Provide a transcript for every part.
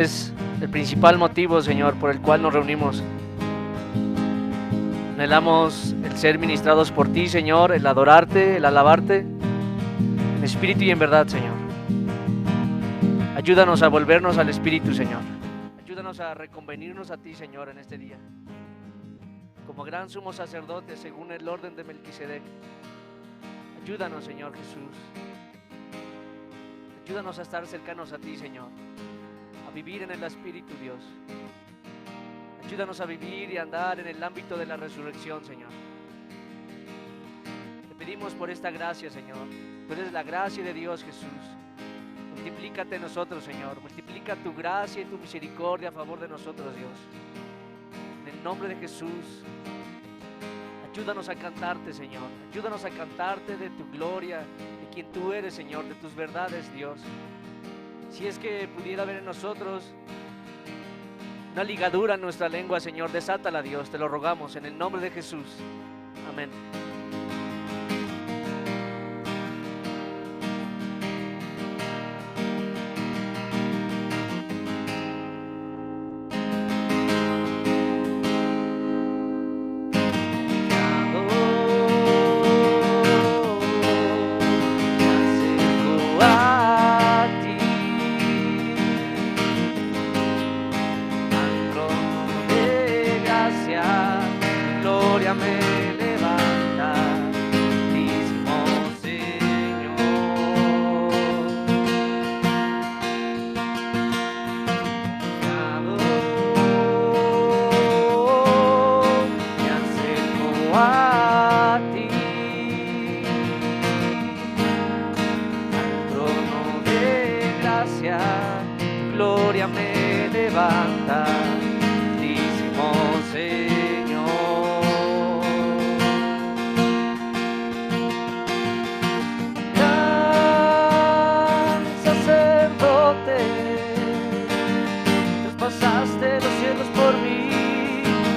Es el principal motivo, Señor, por el cual nos reunimos. Anhelamos el ser ministrados por ti, Señor, el adorarte, el alabarte, en espíritu y en verdad, Señor. Ayúdanos a volvernos al Espíritu, Señor. Ayúdanos a reconvenirnos a ti, Señor, en este día, como gran sumo sacerdote según el orden de Melquisedec. Ayúdanos, Señor Jesús. Ayúdanos a estar cercanos a ti, Señor, a vivir en el Espíritu, Dios. Ayúdanos a vivir y andar en el ámbito de la resurrección, Señor. Te pedimos por esta gracia, Señor. Tú eres la gracia de Dios, Jesús. Multiplícate en nosotros, Señor. Multiplica tu gracia y tu misericordia a favor de nosotros, Dios. En el nombre de Jesús, ayúdanos a cantarte, Señor. Ayúdanos a cantarte de tu gloria, de quien tú eres, Señor, de tus verdades, Dios. Si es que pudiera haber en nosotros una ligadura en nuestra lengua, Señor, desátala, Dios, te lo rogamos en el nombre de Jesús. Amén. Gloria me levanta, Santísimo Señor. Gran sacerdote, traspasaste los cielos por mí,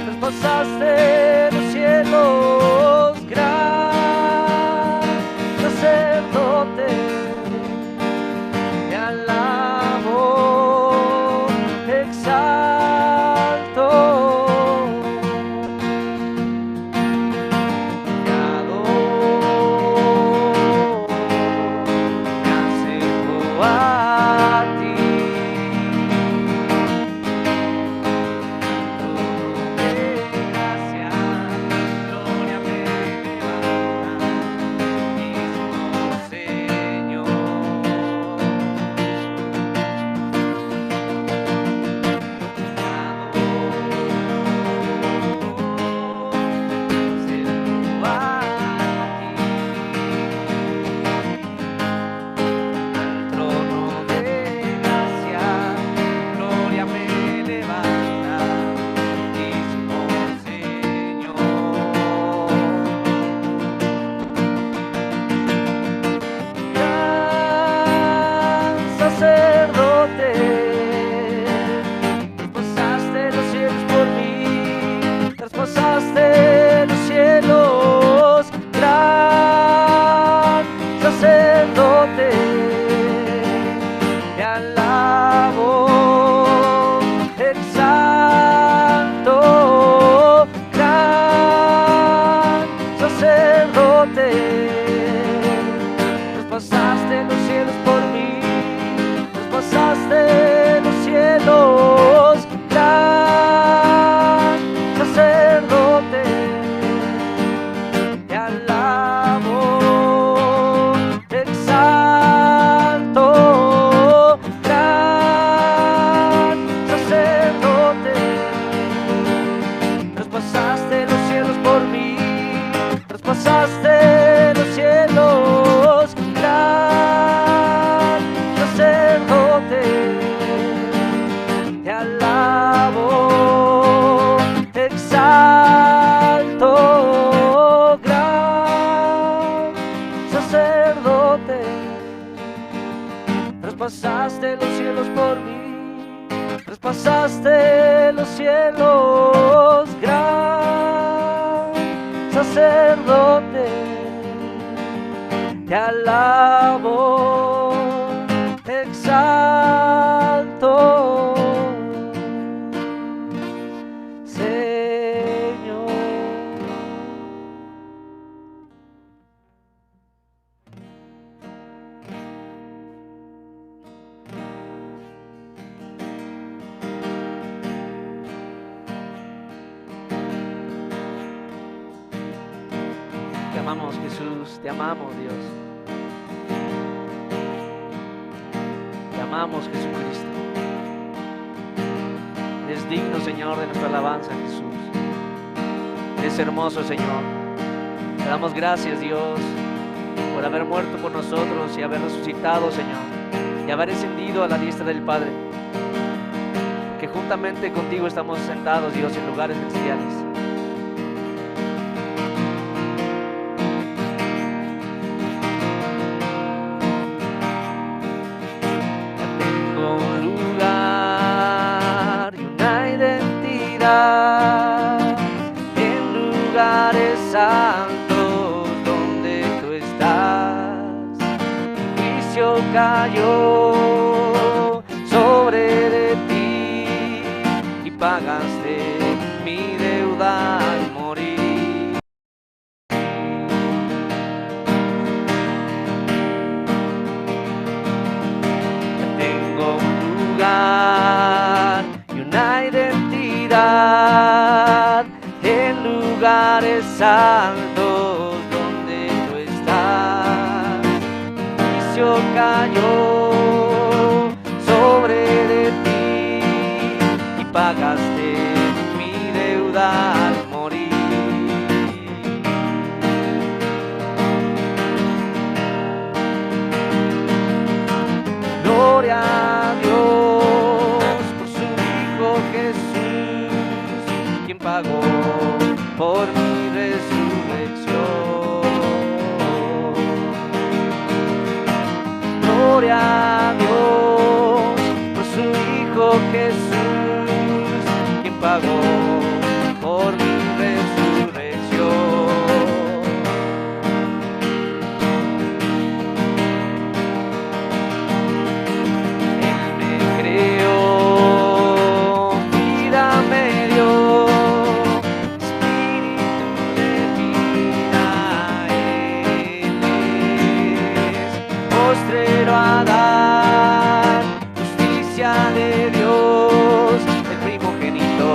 traspasaste los cielos, gran sacerdote. Traspasaste los cielos por mí, traspasaste los cielos, gran sacerdote, te alabo, te exalto. amamos, Jesús, te amamos, Dios. Te amamos, Jesucristo. Eres digno, Señor, de nuestra alabanza, Jesús. Eres hermoso, Señor. Te damos gracias, Dios, por haber muerto por nosotros y haber resucitado, Señor, y haber ascendido a la diestra del Padre. Que juntamente contigo estamos sentados, Dios, en lugares celestiales. Ya tengo un lugar y una identidad en lugares altos donde tú estás. Tu juicio cayó sobre de ti y pagaste mi deuda al morir. Ya tengo un lugar y una identidad en lugares altos donde tú estás. Tu juicio cayó sobre de ti y pagaste mi deuda al morir. Gloria a Dios por su Hijo Jesús, quien pagó por mi resurrección. Gloria a Dios por su Hijo Jesús, quien pagó por mi resurrección. Él me creó, vida me dio, espíritu de vida. Él es postrero Adán, justicia de Dios, el primogénito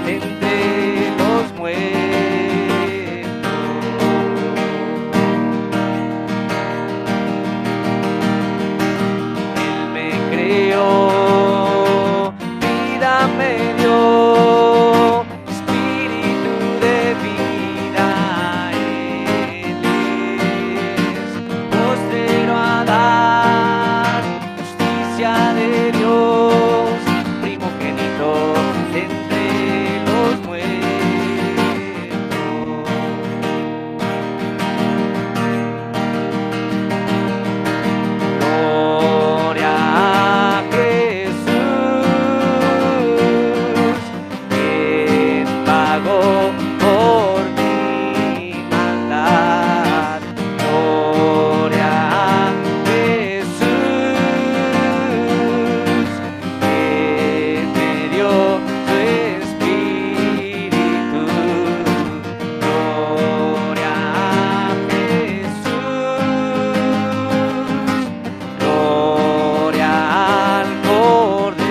entre los muertos. Él me creó, vida me dio, espíritu de vida. Él es postrero Adán, justicia de Dios, primogénito entre los muertos. Gloria a Jesús, quien pagó por mi maldad. Gloria a Jesús, quien me dio su espíritu. Gloria a Jesús, gloria al Cordero.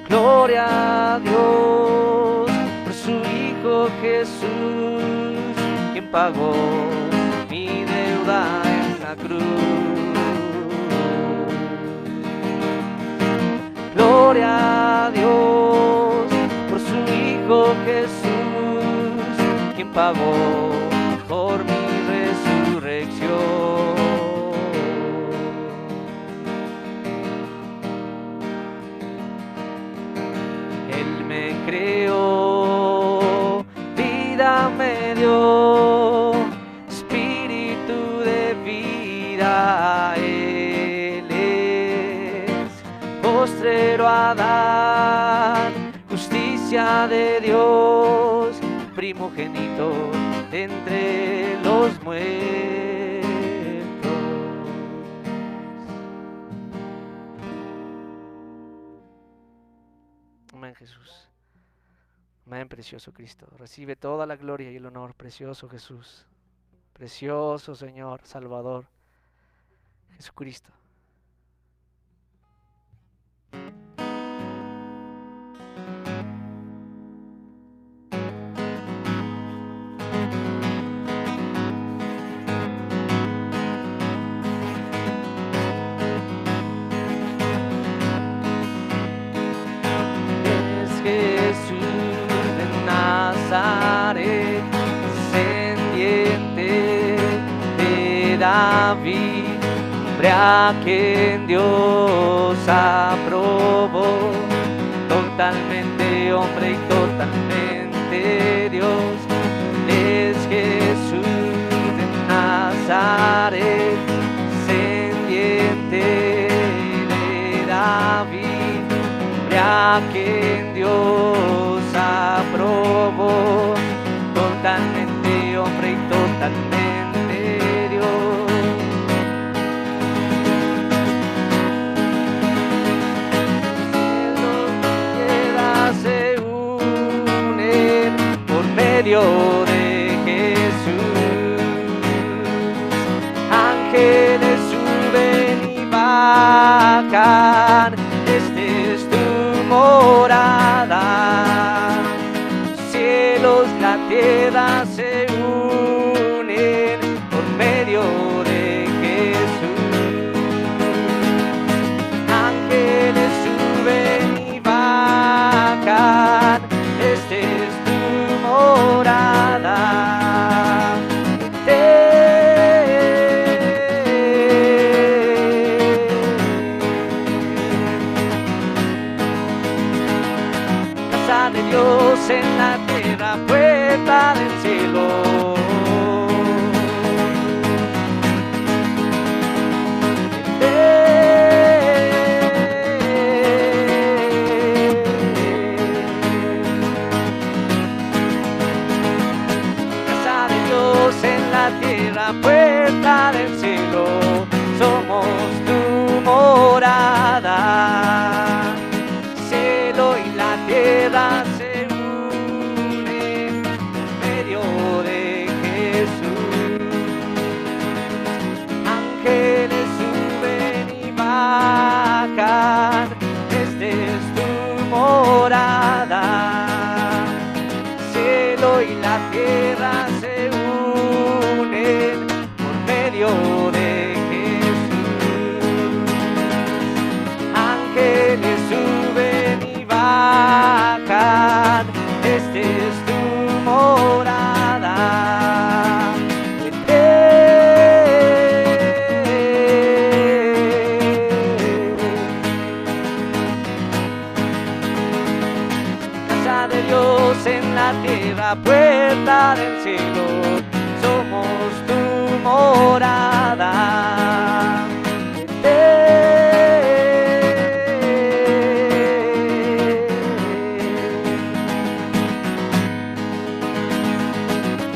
Gloria a Dios por su Hijo Jesús, quien pagó mi deuda en la cruz. Gloria a Dios por su Hijo Jesús, quien pagó por mi resurrección. Él me creó, vida me dio, espíritu de vida. Él es postrero Adán, justicia de Dios, primogénito entre los muertos. Amén, Jesús. Amén, precioso Cristo. Recibe toda la gloria y el honor, precioso Jesús. Precioso Señor, Salvador, Jesucristo. David, hombre a quien Dios aprobó, totalmente hombre y totalmente Dios. Es Jesús de Nazaret, descendiente de David, hombre a quien Dios aprobó, totalmente hombre y totalmente Dios. Cielos y tierra se unen por medio de Jesús. Ángeles suben y bajan, esta es tu morada. Cielos, la tierra se unen por medio de Jesús. Ángeles suben y bajan, esta es tu morada. Casa de Dios en la tierra, puerta del cielo. Casa de Dios en la tierra, puerta del cielo, somos tu morada. Cielo y la tierra se unen en medio de Jesús. Ángeles suben y bajan, esta es tu morada. Cielo y la tierra se unen por medio de Jesús. Ángeles suben y bajan, esta es tu morada. Casa de Dios en la tierra, puerta del cielo, somos tu morada.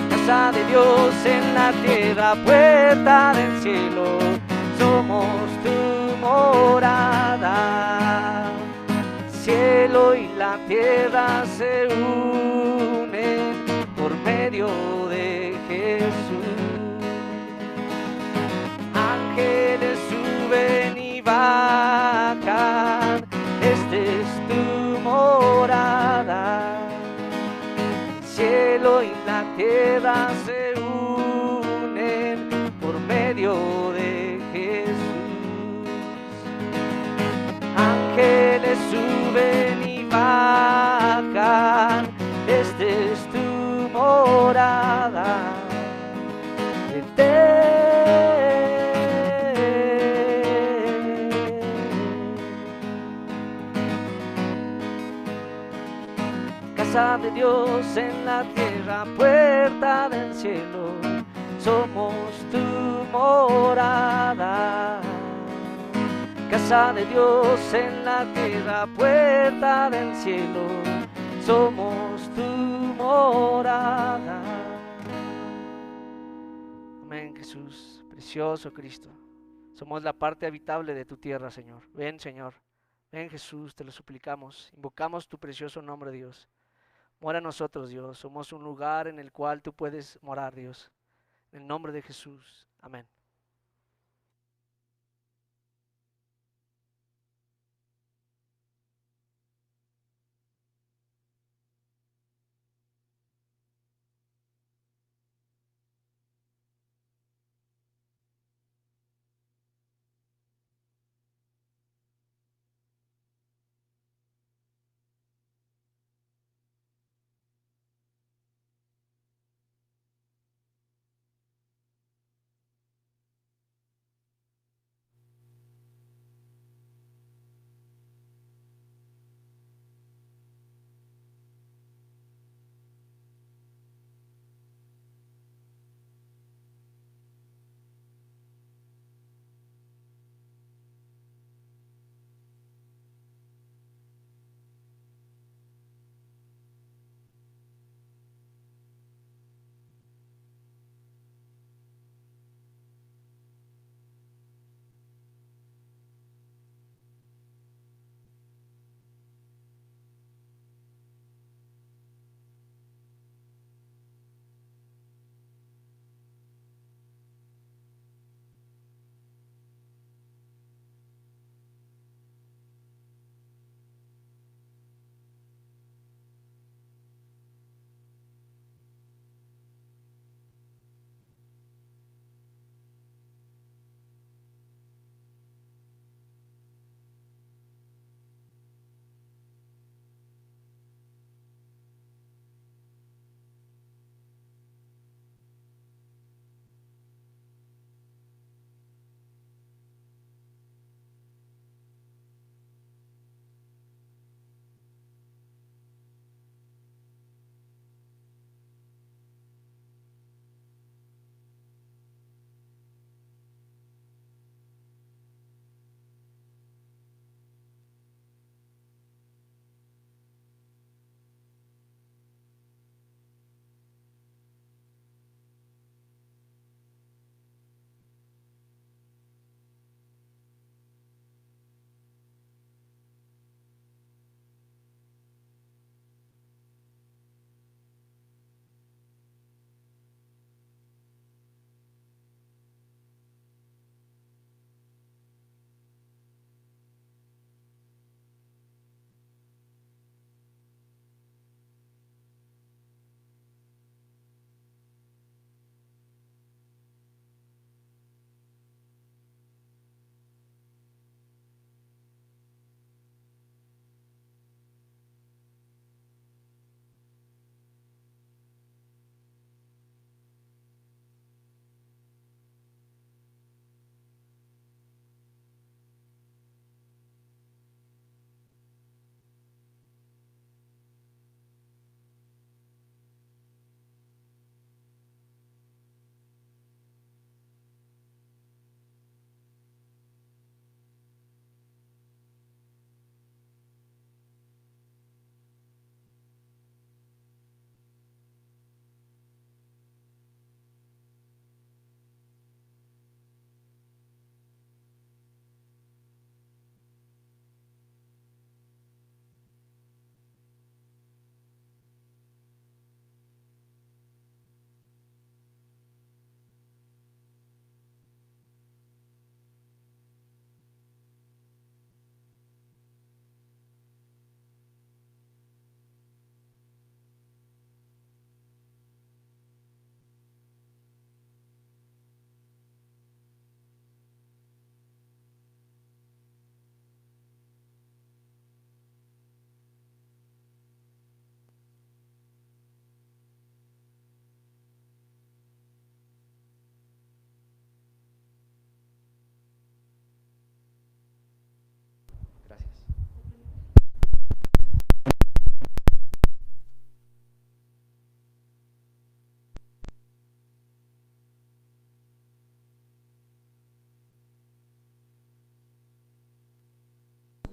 Casa de Dios en la tierra, puerta del cielo, somos tu morada. Cielo y la tierra se unen por medio de Jesús. Ángeles suben y bajan, esta es tu morada. Cielo y la tierra se unen por medio de Jesús. Ángeles suben y bajan, esta es tu morada. Casa de Dios en la tierra, puerta del cielo, somos tu morada. Casa de Dios en la tierra, puerta del cielo, somos tu morada. Amén, Jesús, precioso Cristo. Somos la parte habitable de tu tierra, Señor. Ven, Señor. Ven, Jesús, te lo suplicamos. Invocamos tu precioso nombre, Dios. Mora en nosotros, Dios. Somos un lugar en el cual tú puedes morar, Dios. En el nombre de Jesús. Amén.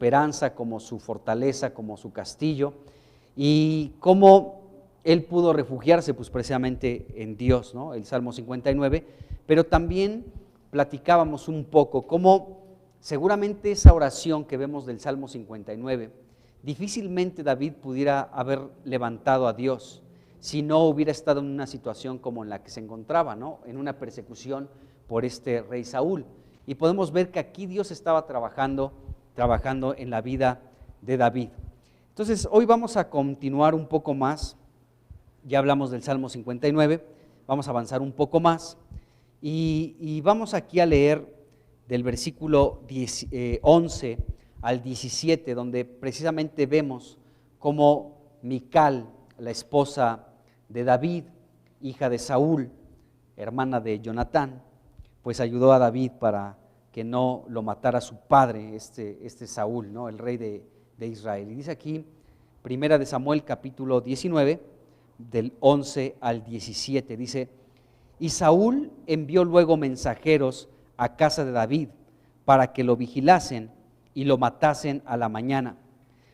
esperanza, como su fortaleza, como su castillo, y cómo él pudo refugiarse pues precisamente en Dios, ¿no? El Salmo 59, pero también platicábamos un poco cómo seguramente esa oración que vemos del Salmo 59, difícilmente David pudiera haber levantado a Dios si no hubiera estado en una situación como en la que se encontraba, ¿no? En una persecución por este rey Saúl. Y podemos ver que aquí Dios estaba trabajando en la vida de David. Entonces, hoy vamos a continuar un poco más. Ya hablamos del Salmo 59, vamos a avanzar un poco más y vamos aquí a leer del versículo 11 al 17, donde precisamente vemos cómo Mical, la esposa de David, hija de Saúl, hermana de Jonatán, pues ayudó a David para que no lo matara su padre, este Saúl, ¿no? El rey de Israel. Y dice aquí, Primera de Samuel, capítulo 19, del 11 al 17, dice: y Saúl envió luego mensajeros a casa de David para que lo vigilasen y lo matasen a la mañana.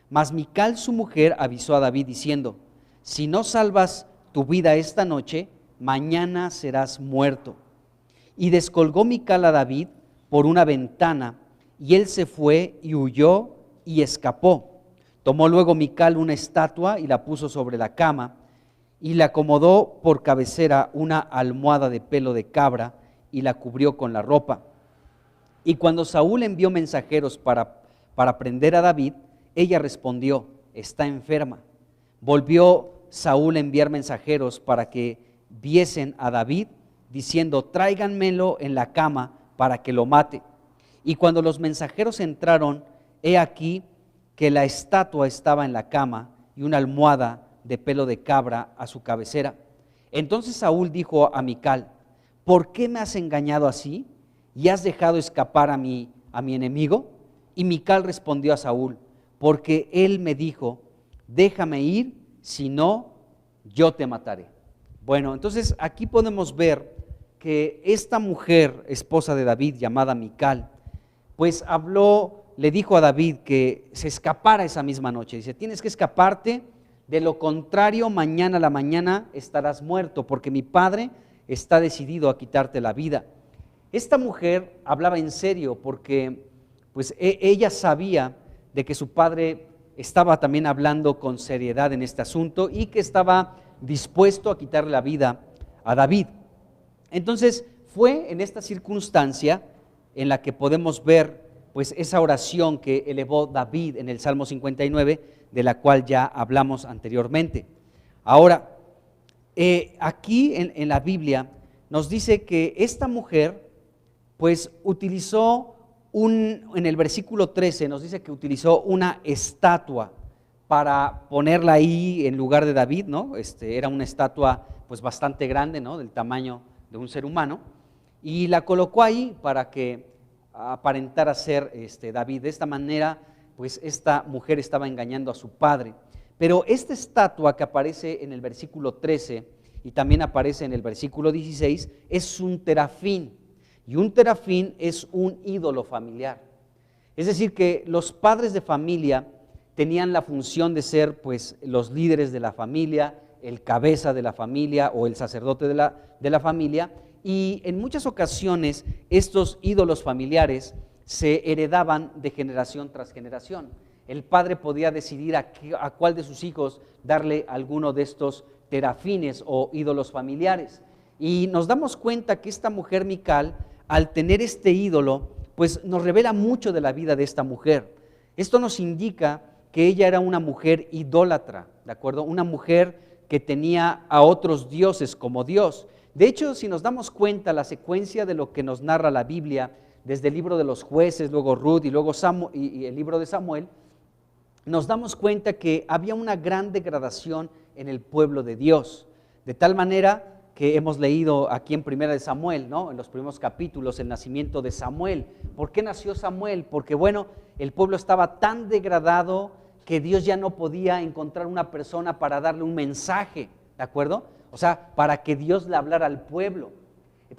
Mas Mical su mujer avisó a David diciendo: si no salvas tu vida esta noche, mañana serás muerto. Y descolgó Mical a David por una ventana, y él se fue y huyó y escapó. Tomó luego Mical una estatua y la puso sobre la cama, y le acomodó por cabecera una almohada de pelo de cabra, y la cubrió con la ropa. Y cuando Saúl envió mensajeros para prender a David, ella respondió: está enferma. Volvió Saúl a enviar mensajeros para que viesen a David, diciendo: tráiganmelo en la cama para que lo mate. Y cuando los mensajeros entraron, he aquí que la estatua estaba en la cama y una almohada de pelo de cabra a su cabecera. Entonces Saúl dijo a Mical: ¿por qué me has engañado así y has dejado escapar a mi enemigo? Y Mical respondió a Saúl: porque él me dijo: déjame ir, si no, yo te mataré. Bueno, entonces aquí podemos ver que esta mujer, esposa de David, llamada Mical, pues le dijo a David que se escapara esa misma noche. Dice: tienes que escaparte, de lo contrario mañana a la mañana estarás muerto, porque mi padre está decidido a quitarte la vida. Esta mujer hablaba en serio porque pues ella sabía de que su padre estaba también hablando con seriedad en este asunto y que estaba dispuesto a quitarle la vida a David. Entonces fue en esta circunstancia en la que podemos ver pues esa oración que elevó David en el Salmo 59, de la cual ya hablamos anteriormente. Ahora, aquí en la Biblia nos dice que esta mujer pues utilizó en el versículo 13 nos dice que utilizó una estatua para ponerla ahí en lugar de David, ¿no? Era una estatua pues bastante grande, ¿no? Del tamaño de un ser humano, y la colocó ahí para que aparentara ser David. De esta manera pues esta mujer estaba engañando a su padre. Pero esta estatua que aparece en el versículo 13 y también aparece en el versículo 16 es un terafín, y un terafín es un ídolo familiar. Es decir, que los padres de familia tenían la función de ser pues los líderes de la familia, el cabeza de la familia o el sacerdote de la familia, y en muchas ocasiones estos ídolos familiares se heredaban de generación tras generación. El padre podía decidir a cuál de sus hijos darle alguno de estos terafines o ídolos familiares. Y nos damos cuenta que esta mujer Mical, al tener este ídolo, pues nos revela mucho de la vida de esta mujer. Esto nos indica que ella era una mujer idólatra, ¿de acuerdo? Una mujer que tenía a otros dioses como Dios. De hecho, si nos damos cuenta, la secuencia de lo que nos narra la Biblia, desde el libro de los jueces, luego Ruth y luego y el libro de Samuel, nos damos cuenta que había una gran degradación en el pueblo de Dios, de tal manera que hemos leído aquí en Primera de Samuel, ¿no? En los primeros capítulos, el nacimiento de Samuel. ¿Por qué nació Samuel? Porque bueno, el pueblo estaba tan degradado que Dios ya no podía encontrar una persona para darle un mensaje, ¿de acuerdo? O sea, para que Dios le hablara al pueblo.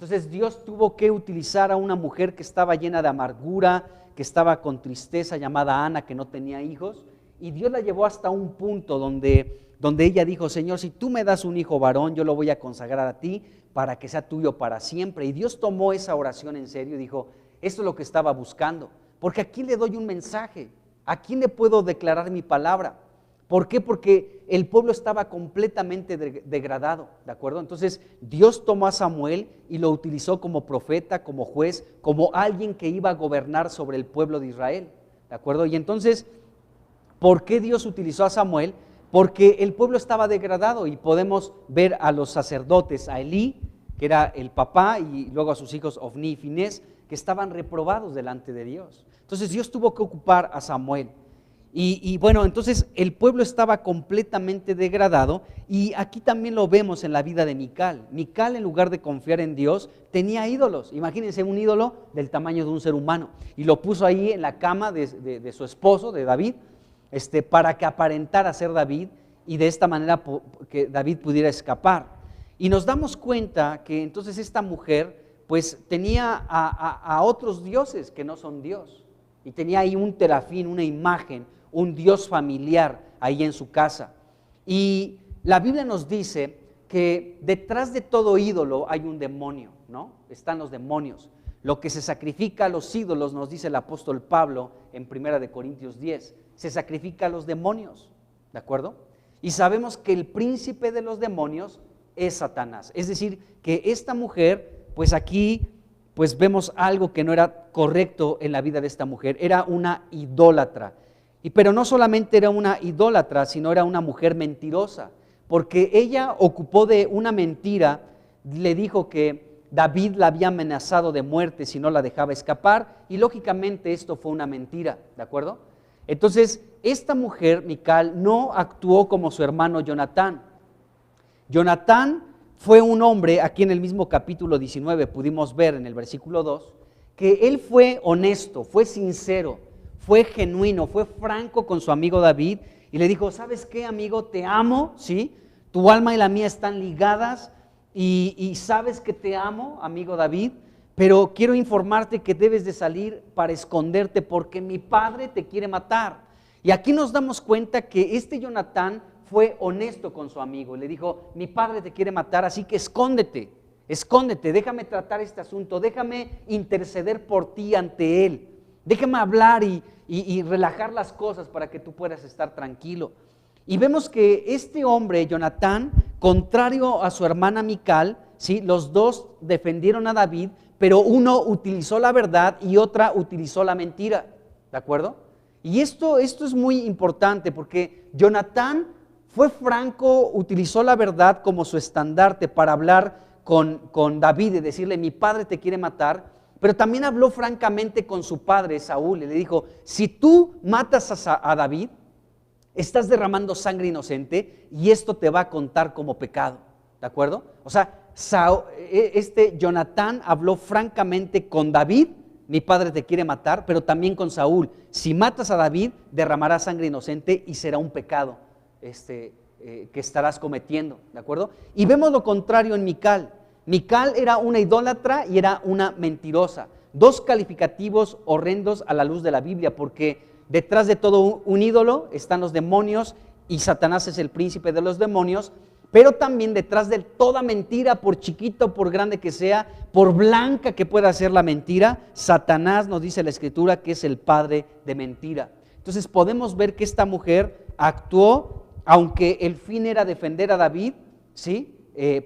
Entonces Dios tuvo que utilizar a una mujer que estaba llena de amargura, que estaba con tristeza, llamada Ana, que no tenía hijos, y Dios la llevó hasta un punto donde ella dijo: Señor, si tú me das un hijo varón, yo lo voy a consagrar a ti para que sea tuyo para siempre. Y Dios tomó esa oración en serio y dijo: esto es lo que estaba buscando, porque aquí le doy un mensaje, ¿a quién le puedo declarar mi palabra? ¿Por qué? Porque el pueblo estaba completamente degradado, ¿de acuerdo? Entonces Dios tomó a Samuel y lo utilizó como profeta, como juez, como alguien que iba a gobernar sobre el pueblo de Israel, ¿de acuerdo? Y entonces, ¿por qué Dios utilizó a Samuel? Porque el pueblo estaba degradado, y podemos ver a los sacerdotes, a Elí, que era el papá, y luego a sus hijos Ofní y Finés, que estaban reprobados delante de Dios. Entonces Dios tuvo que ocupar a Samuel. Y bueno, entonces el pueblo estaba completamente degradado, y aquí también lo vemos en la vida de Mical. Mical, en lugar de confiar en Dios, tenía ídolos. Imagínense un ídolo del tamaño de un ser humano, y lo puso ahí en la cama de su esposo, de David, para que aparentara ser David, y de esta manera que David pudiera escapar. Y nos damos cuenta que entonces esta mujer pues tenía a otros dioses que no son Dios, y tenía ahí un terafín, una imagen, un Dios familiar ahí en su casa. Y la Biblia nos dice que detrás de todo ídolo hay un demonio, ¿no? Están los demonios. Lo que se sacrifica a los ídolos, nos dice el apóstol Pablo en 1 Corintios 10, se sacrifica a los demonios, ¿de acuerdo? Y sabemos que el príncipe de los demonios es Satanás. Es decir, que esta mujer, pues aquí pues vemos algo que no era correcto en la vida de esta mujer. Era una idólatra. Pero no solamente era una idólatra, sino era una mujer mentirosa, porque ella ocupó de una mentira. Le dijo que David la había amenazado de muerte si no la dejaba escapar, y lógicamente esto fue una mentira, ¿de acuerdo? Entonces esta mujer, Mical, no actuó como su hermano Jonatán. Jonatán fue un hombre, aquí en el mismo capítulo 19 pudimos ver en el versículo 2, que él fue honesto, fue sincero, fue genuino, fue franco con su amigo David, y le dijo: ¿sabes qué, amigo? Te amo, ¿sí? Tu alma y la mía están ligadas, y sabes que te amo, amigo David, pero quiero informarte que debes de salir para esconderte, porque mi padre te quiere matar. Y aquí nos damos cuenta que Jonatán fue honesto con su amigo, y le dijo: mi padre te quiere matar, así que escóndete, déjame tratar este asunto, déjame interceder por ti ante él, déjame hablar y relajar las cosas para que tú puedas estar tranquilo. Y vemos que este hombre, Jonatán, contrario a su hermana Mical, ¿sí? Los dos defendieron a David, pero uno utilizó la verdad y otra utilizó la mentira, ¿de acuerdo? Y esto es muy importante, porque Jonatán fue franco, utilizó la verdad como su estandarte para hablar con David y decirle: mi padre te quiere matar, pero también habló francamente con su padre Saúl, y le dijo: si tú matas a David, estás derramando sangre inocente, y esto te va a contar como pecado, ¿de acuerdo? O sea, Jonatán habló francamente con David: mi padre te quiere matar, pero también con Saúl: si matas a David, derramarás sangre inocente y será un pecado que estarás cometiendo, ¿de acuerdo? Y vemos lo contrario en Mical. Mical era una idólatra y era una mentirosa. Dos calificativos horrendos a la luz de la Biblia, porque detrás de todo un ídolo están los demonios, y Satanás es el príncipe de los demonios. Pero también detrás de toda mentira, por chiquito, por grande que sea, por blanca que pueda ser la mentira, Satanás, nos dice la Escritura, que es el padre de mentira. Entonces podemos ver que esta mujer actuó, aunque el fin era defender a David, ¿sí?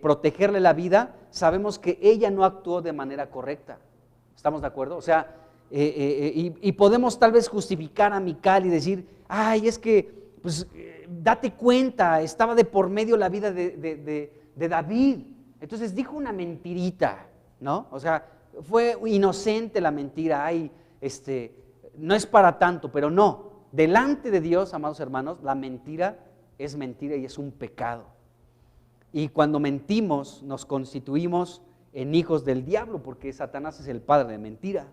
Protegerle la vida. Sabemos que ella no actuó de manera correcta. ¿Estamos de acuerdo? O sea, y podemos tal vez justificar a Mical y decir: ay, es que, pues, date cuenta, estaba de por medio la vida de David. Entonces dijo una mentirita, ¿no? O sea, fue inocente la mentira. Ay, no es para tanto, pero no. Delante de Dios, amados hermanos, la mentira es mentira y es un pecado. Y cuando mentimos, nos constituimos en hijos del diablo, porque Satanás es el padre de mentira.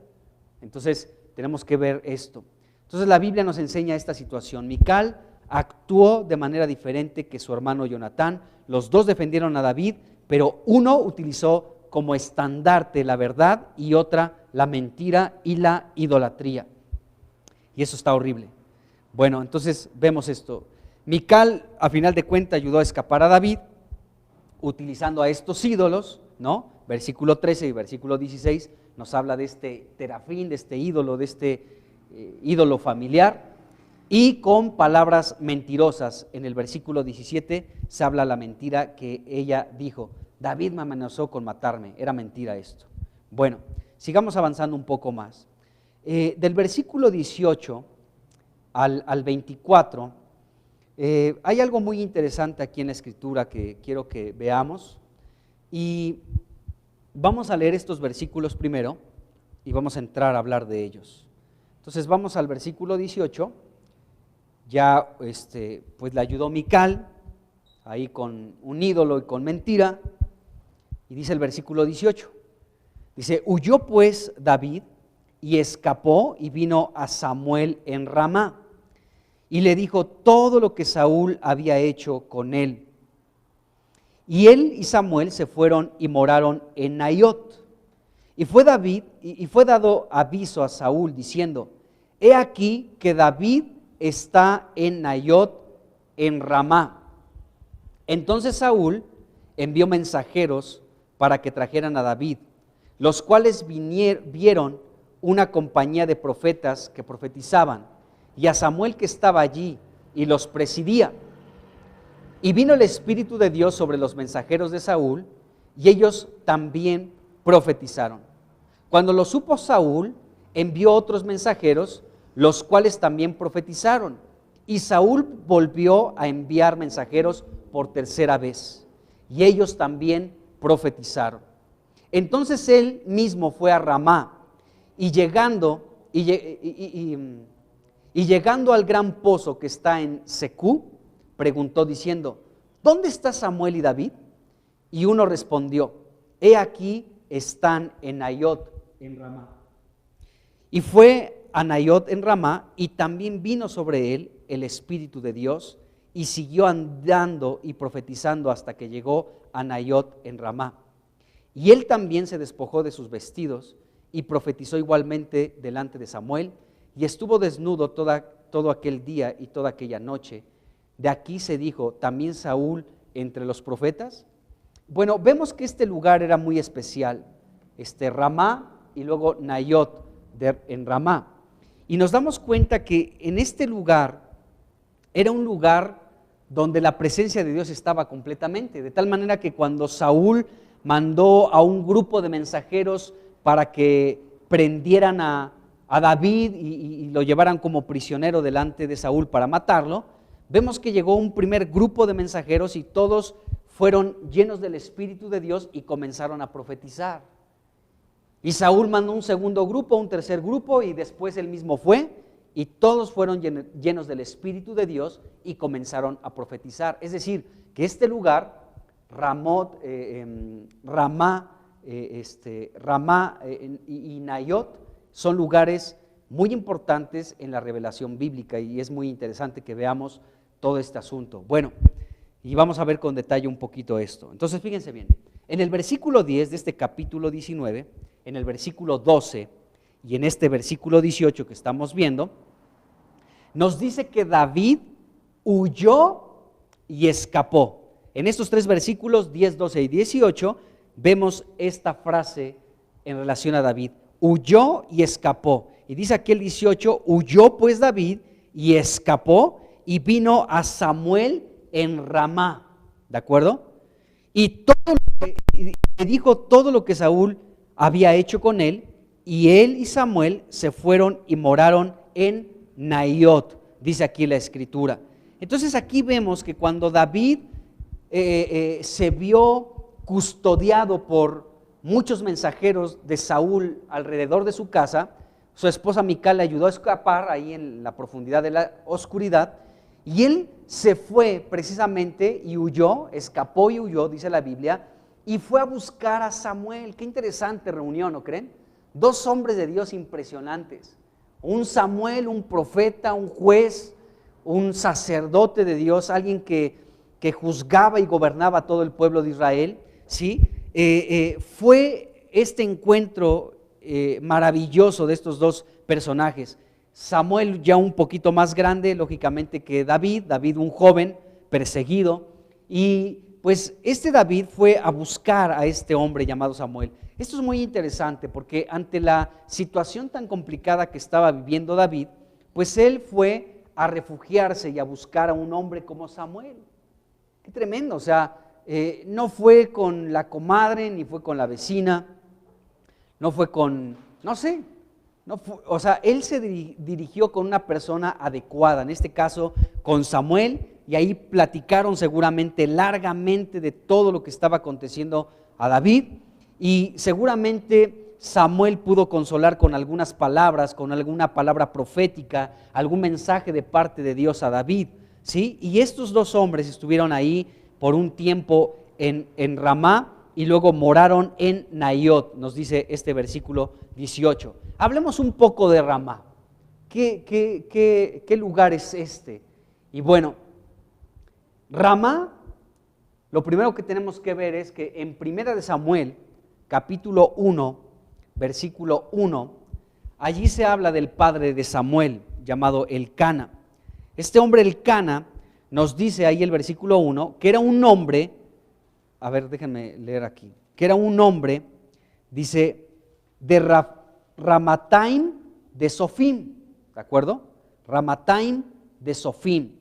Entonces tenemos que ver esto. Entonces la Biblia nos enseña esta situación. Mical actuó de manera diferente que su hermano Jonatán. Los dos defendieron a David, pero uno utilizó como estandarte la verdad y otra la mentira y la idolatría. Y eso está horrible. Bueno, entonces vemos esto. Mical, a final de cuentas, ayudó a escapar a David utilizando a estos ídolos, ¿no? Versículo 13 y versículo 16 nos habla de este terafín, de este ídolo, ídolo familiar, y con palabras mentirosas. En el versículo 17 se habla la mentira que ella dijo: David me amenazó con matarme. Era mentira esto. Bueno, sigamos avanzando un poco más. Del versículo 18 al 24, hay algo muy interesante aquí en la Escritura que quiero que veamos, y vamos a leer estos versículos primero y vamos a entrar a hablar de ellos. Entonces vamos al versículo 18. Ya pues le ayudó Mical ahí con un ídolo y con mentira, y dice el versículo 18, dice: huyó pues David y escapó y vino a Samuel en Ramá, y le dijo todo lo que Saúl había hecho con él. Y él y Samuel se fueron y moraron en Naiot. Y fue dado aviso a Saúl diciendo: he aquí que David está en Naiot en Ramá. Entonces Saúl envió mensajeros para que trajeran a David, los cuales vieron una compañía de profetas que profetizaban, y a Samuel que estaba allí y los presidía. Y vino el Espíritu de Dios sobre los mensajeros de Saúl, y ellos también profetizaron. Cuando lo supo Saúl, envió otros mensajeros, los cuales también profetizaron. Y Saúl volvió a enviar mensajeros por tercera vez, y ellos también profetizaron. Entonces él mismo fue a Ramá, y llegando al gran pozo que está en Secú, preguntó diciendo: ¿dónde está Samuel y David? Y uno respondió: he aquí están en Naiot en Ramá. Y fue a Naiot en Ramá, y también vino sobre él el Espíritu de Dios, y siguió andando y profetizando hasta que llegó a Naiot en Ramá. Y él también se despojó de sus vestidos y profetizó igualmente delante de Samuel, y estuvo desnudo todo aquel día y toda aquella noche. De aquí se dijo: ¿también Saúl entre los profetas? Bueno, vemos que este lugar era muy especial, Ramá y luego Naiot en Ramá. Y nos damos cuenta que en este lugar era un lugar donde la presencia de Dios estaba completamente, de tal manera que cuando Saúl mandó a un grupo de mensajeros para que prendieran a David y lo llevaran como prisionero delante de Saúl para matarlo, vemos que llegó un primer grupo de mensajeros y todos fueron llenos del Espíritu de Dios y comenzaron a profetizar. Y Saúl mandó un segundo grupo, un tercer grupo, y después él mismo fue, y todos fueron llenos del Espíritu de Dios y comenzaron a profetizar. Es decir, que este lugar, Ramá y Naiot, son lugares muy importantes en la revelación bíblica, y es muy interesante que veamos todo este asunto. Bueno, y vamos a ver con detalle un poquito esto. Entonces, fíjense bien, en el versículo 10 de este capítulo 19, en el versículo 12 y en este versículo 18 que estamos viendo, nos dice que David huyó y escapó. En estos tres versículos, 10, 12 y 18, vemos esta frase en relación a David: huyó y escapó. Y dice aquí el 18: huyó pues David y escapó y vino a Samuel en Ramá. ¿De acuerdo? Y le dijo todo lo que Saúl había hecho con él, y él y Samuel se fueron y moraron en Naiot, dice aquí la Escritura. Entonces aquí vemos que cuando David se vio custodiado por muchos mensajeros de Saúl alrededor de su casa, su esposa Mical le ayudó a escapar ahí en la profundidad de la oscuridad, y él se fue precisamente y huyó, escapó y huyó, dice la Biblia, y fue a buscar a Samuel. Qué interesante reunión, ¿no creen? Dos hombres de Dios impresionantes, un Samuel, un profeta, un juez, un sacerdote de Dios, alguien que juzgaba y gobernaba a todo el pueblo de Israel, ¿sí? fue este encuentro maravilloso de estos dos personajes. Samuel ya un poquito más grande, lógicamente, que David un joven perseguido, y pues este David fue a buscar a este hombre llamado Samuel. Esto es muy interesante porque ante la situación tan complicada que estaba viviendo David, pues él fue a refugiarse y a buscar a un hombre como Samuel. Qué tremendo, o sea, no fue con la comadre, ni fue con la vecina, no fue con, no sé, no fue, o sea, él se dirigió con una persona adecuada, en este caso con Samuel, y ahí platicaron seguramente largamente de todo lo que estaba aconteciendo a David, y seguramente Samuel pudo consolar con algunas palabras, con alguna palabra profética, algún mensaje de parte de Dios a David, ¿sí? Y estos dos hombres estuvieron ahí por un tiempo en Ramá y luego moraron en Naiot, nos dice este versículo 18. Hablemos un poco de Ramá. ¿Qué lugar es este? Y bueno, Ramá, lo primero que tenemos que ver es que en 1 de Samuel, capítulo 1, versículo 1, allí se habla del padre de Samuel, llamado Elcana. Este hombre Elcana nos dice ahí el versículo 1, que era un hombre, a ver, déjenme leer aquí, que era un hombre, dice, de Ramataim de Sofim, ¿de acuerdo? Ramataim de Sofim,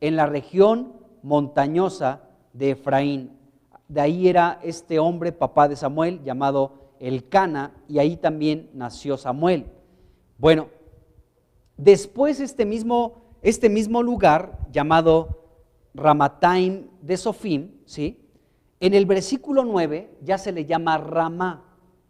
en la región montañosa de Efraín. De ahí era este hombre, papá de Samuel, llamado Elcana, y ahí también nació Samuel. Bueno, después este mismo lugar, llamado Ramataim de Sofim, ¿sí? En el versículo 9 ya se le llama Ramá,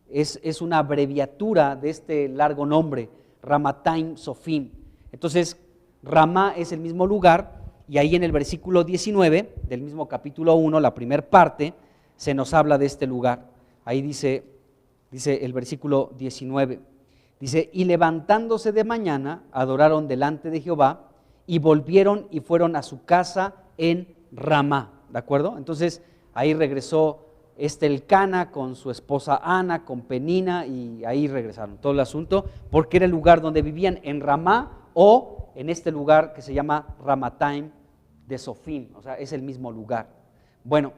es una abreviatura de este largo nombre, Ramataim Sofim. Entonces, Ramá es el mismo lugar, y ahí en el versículo 19 del mismo capítulo 1, la primera parte, se nos habla de este lugar. Ahí dice el versículo 19, dice, y levantándose de mañana, adoraron delante de Jehová, y volvieron y fueron a su casa en Ramá, ¿de acuerdo? Entonces, ahí regresó Elcana con su esposa Ana, con Penina, y ahí regresaron todo el asunto, porque era el lugar donde vivían en Ramá, o en este lugar que se llama Ramataim de Sofim, o sea, es el mismo lugar. Bueno,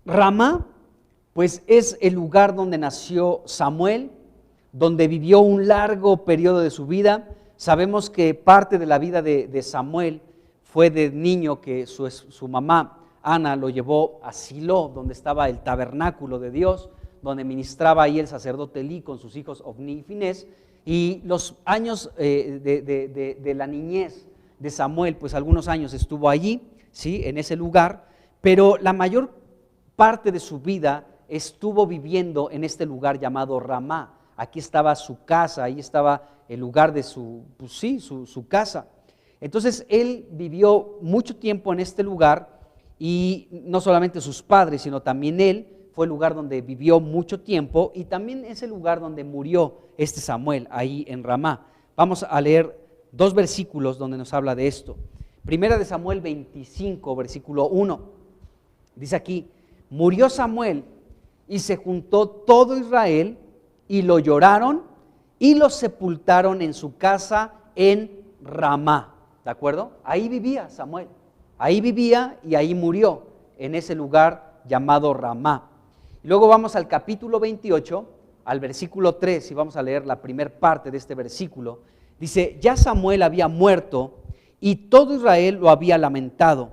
Ramá, pues es el lugar donde nació Samuel, donde vivió un largo periodo de su vida. Sabemos que parte de la vida de Samuel fue de niño que su mamá Ana lo llevó a Silo, donde estaba el tabernáculo de Dios, donde ministraba ahí el sacerdote Elí con sus hijos Ofni y Finés, y los años de la niñez de Samuel, pues algunos años estuvo allí, ¿sí? En ese lugar, pero la mayor parte de su vida estuvo viviendo en este lugar llamado Ramá. Aquí estaba su casa, ahí estaba el lugar de su casa. Entonces él vivió mucho tiempo en este lugar, y no solamente sus padres, sino también él fue el lugar donde vivió mucho tiempo, y también es el lugar donde murió este Samuel, ahí en Ramá. Vamos a leer dos versículos donde nos habla de esto. 1 de Samuel 25, versículo 1, dice aquí, murió Samuel y se juntó todo Israel y lo lloraron y lo sepultaron en su casa en Ramá, ¿de acuerdo? Ahí vivía Samuel, ahí vivía y ahí murió, en ese lugar llamado Ramá. Y luego vamos al capítulo 28, al versículo 3, y vamos a leer la primera parte de este versículo. Dice, ya Samuel había muerto y todo Israel lo había lamentado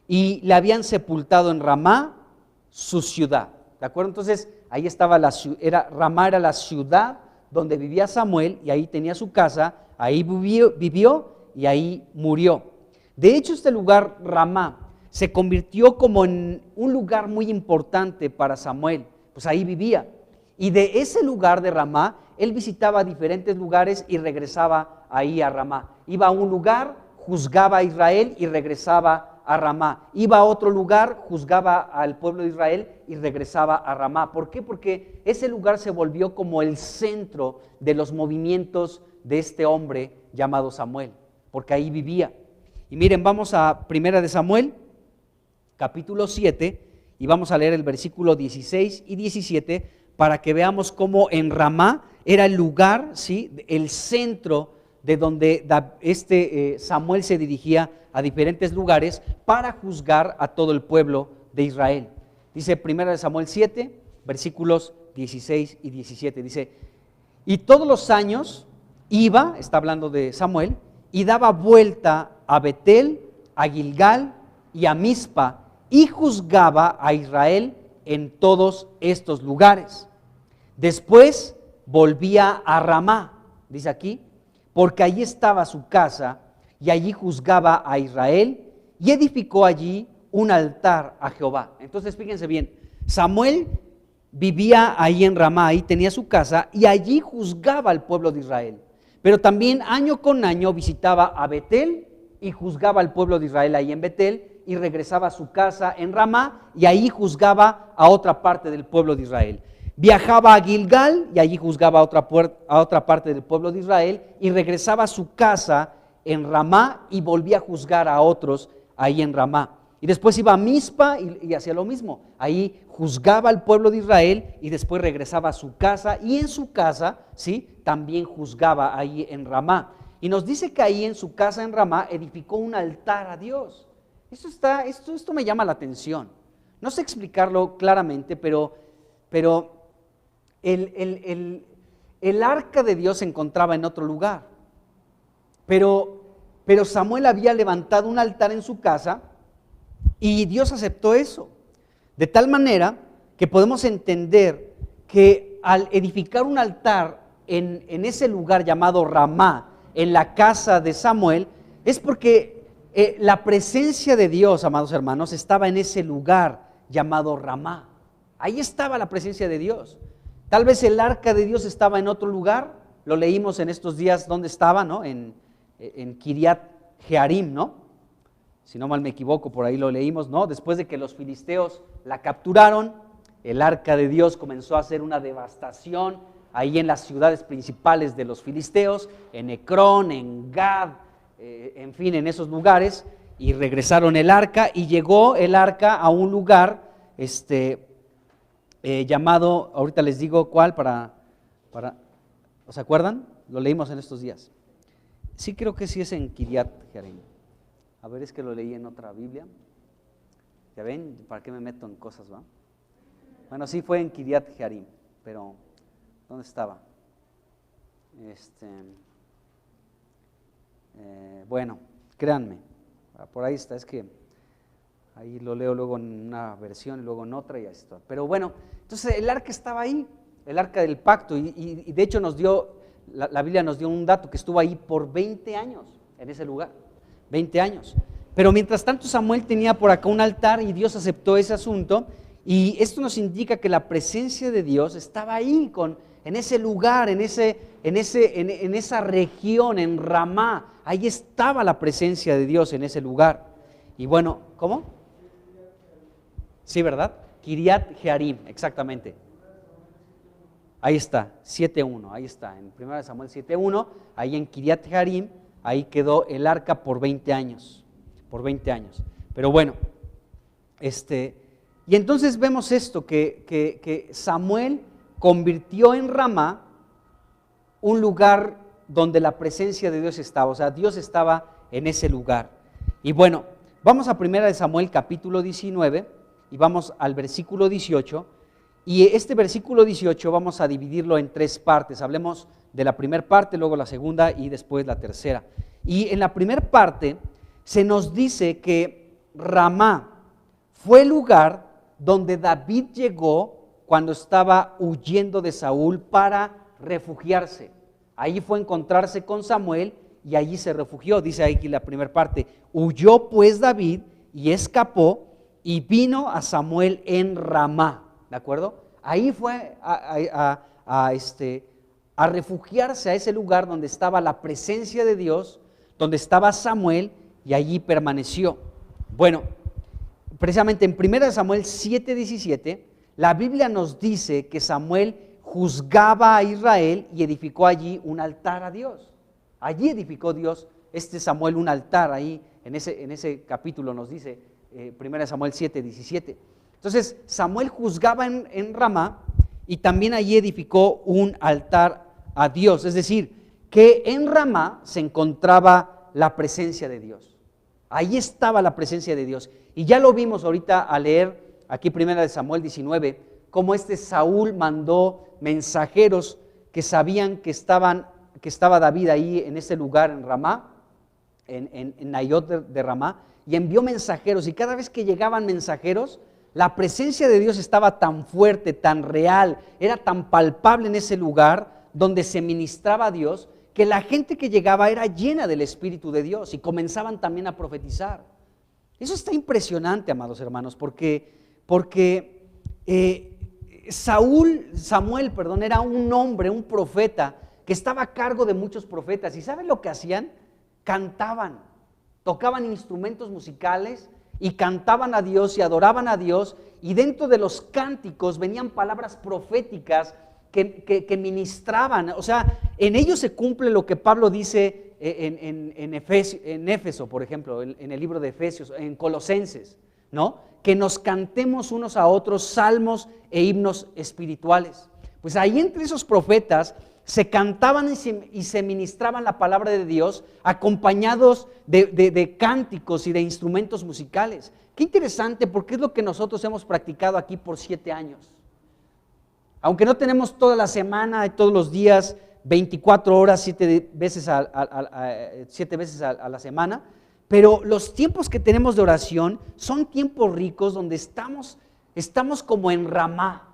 y le habían sepultado en Ramá, su ciudad, ¿de acuerdo? Entonces ahí estaba Ramá era la ciudad donde vivía Samuel, y ahí tenía su casa, ahí vivió y ahí murió. De hecho, este lugar Ramá se convirtió como en un lugar muy importante para Samuel, pues ahí vivía, y de ese lugar de Ramá él visitaba diferentes lugares y regresaba ahí a Ramá. Iba a un lugar, juzgaba a Israel y regresaba a Ramá. Iba a otro lugar, juzgaba al pueblo de Israel y regresaba a Ramá. ¿Por qué? Porque ese lugar se volvió como el centro de los movimientos de este hombre llamado Samuel, porque ahí vivía. Y miren, vamos a 1 de Samuel, capítulo 7, y vamos a leer el versículo 16 y 17 para que veamos cómo en Ramá era el lugar, ¿sí?, el centro de donde Samuel se dirigía a diferentes lugares para juzgar a todo el pueblo de Israel. Dice 1 Samuel 7, versículos 16 y 17, dice: y todos los años iba, está hablando de Samuel, y daba vuelta a Betel, a Gilgal y a Mizpa, y juzgaba a Israel en todos estos lugares. Después volvía a Ramá, dice aquí, porque allí estaba su casa, y allí juzgaba a Israel, y edificó allí un altar a Jehová. Entonces fíjense bien, Samuel vivía ahí en Ramá, ahí tenía su casa, y allí juzgaba al pueblo de Israel. Pero también año con año visitaba a Betel y juzgaba al pueblo de Israel ahí en Betel, y regresaba a su casa en Ramá, y ahí juzgaba a otra parte del pueblo de Israel. Viajaba a Gilgal y allí juzgaba a otra parte del pueblo de Israel, y regresaba a su casa en Ramá y volvía a juzgar a otros ahí en Ramá. Y después iba a Mizpa y hacía lo mismo. Ahí juzgaba al pueblo de Israel y después regresaba a su casa, y en su casa, ¿sí?, también juzgaba ahí en Ramá. Y nos dice que ahí en su casa en Ramá edificó un altar a Dios. Esto me llama la atención. No sé explicarlo claramente, pero el arca de Dios se encontraba en otro lugar. Pero Samuel había levantado un altar en su casa y Dios aceptó eso. De tal manera que podemos entender que al edificar un altar en ese lugar llamado Ramá, en la casa de Samuel, es porque la presencia de Dios, amados hermanos, estaba en ese lugar llamado Ramá. Ahí estaba la presencia de Dios. Tal vez el arca de Dios estaba en otro lugar. Lo leímos en estos días, ¿dónde estaba? ¿No? En Kiriat Jearim, ¿no? Si no mal me equivoco, por ahí lo leímos, ¿no? Después de que los filisteos la capturaron, el arca de Dios comenzó a hacer una devastación ahí en las ciudades principales de los filisteos, en Ecrón, en Gad, en fin, en esos lugares, y regresaron el arca, y llegó el arca a un lugar llamado, ahorita les digo cuál, ¿os acuerdan? Lo leímos en estos días. Sí, creo que sí es en Kiriat Jearim. A ver, es que lo leí en otra Biblia. ¿Ya ven? ¿Para qué me meto en cosas, va? Bueno, sí fue en Kiriat Jearim, pero ¿dónde estaba? Bueno, créanme, por ahí está, es que ahí lo leo luego en una versión y luego en otra y así está. Pero bueno, entonces el arca estaba ahí, el arca del pacto, y de hecho la Biblia nos dio un dato que estuvo ahí por 20 años en ese lugar, 20 años. Pero mientras tanto Samuel tenía por acá un altar y Dios aceptó ese asunto, y esto nos indica que la presencia de Dios estaba ahí, en ese lugar, en esa región, en Ramá. Ahí estaba la presencia de Dios en ese lugar. Y bueno, ¿cómo? Sí, ¿verdad? Kiriat Jearim, exactamente. Ahí está, 7:1, ahí está, en 1 Samuel 7:1, ahí en Kiriat Jearim, ahí quedó el arca por 20 años, Pero bueno, y entonces vemos esto, que Samuel convirtió en Ramá un lugar donde la presencia de Dios estaba, o sea, Dios estaba en ese lugar. Y bueno, vamos a 1 Samuel capítulo 19 y vamos al versículo 18. Y este versículo 18 vamos a dividirlo en 3 partes. Hablemos de la primera parte, luego la segunda y después la tercera. Y en la primera parte se nos dice que Ramá fue el lugar donde David llegó cuando estaba huyendo de Saúl para refugiarse. Ahí fue a encontrarse con Samuel y allí se refugió. Dice aquí la primera parte: huyó pues David y escapó y vino a Samuel en Ramá. ¿De acuerdo? Ahí fue a refugiarse a ese lugar donde estaba la presencia de Dios, donde estaba Samuel, y allí permaneció. Bueno, precisamente en 1 Samuel 7:17, la Biblia nos dice que Samuel juzgaba a Israel y edificó allí un altar a Dios. Allí edificó Dios, Samuel, un altar ahí, en ese capítulo nos dice, 1 Samuel 7:17. Entonces Samuel juzgaba en Ramá y también allí edificó un altar a Dios. Es decir, que en Ramá se encontraba la presencia de Dios. Ahí estaba la presencia de Dios. Y ya lo vimos ahorita al leer aquí 1 Samuel 19, cómo Saúl mandó mensajeros que sabían que estaba David ahí en ese lugar en Ramá, en Nayot de Ramá, y envió mensajeros, y cada vez que llegaban mensajeros, la presencia de Dios estaba tan fuerte, tan real, era tan palpable en ese lugar donde se ministraba a Dios, que la gente que llegaba era llena del Espíritu de Dios y comenzaban también a profetizar. Eso está impresionante, amados hermanos, porque Samuel, era un hombre, un profeta, que estaba a cargo de muchos profetas. ¿Y saben lo que hacían? Cantaban, tocaban instrumentos musicales y cantaban a Dios y adoraban a Dios, y dentro de los cánticos venían palabras proféticas que ministraban. O sea, en ellos se cumple lo que Pablo dice en Éfeso, por ejemplo, en el libro de Efesios, en Colosenses, ¿no? Que nos cantemos unos a otros salmos e himnos espirituales. Pues ahí entre esos profetas se cantaban y se ministraban la palabra de Dios, acompañados de cánticos y de instrumentos musicales. Qué interesante, porque es lo que nosotros hemos practicado aquí por 7 años. Aunque no tenemos toda la semana y todos los días, 24 horas, 7 veces a la semana, pero los tiempos que tenemos de oración son tiempos ricos donde estamos como en Ramá,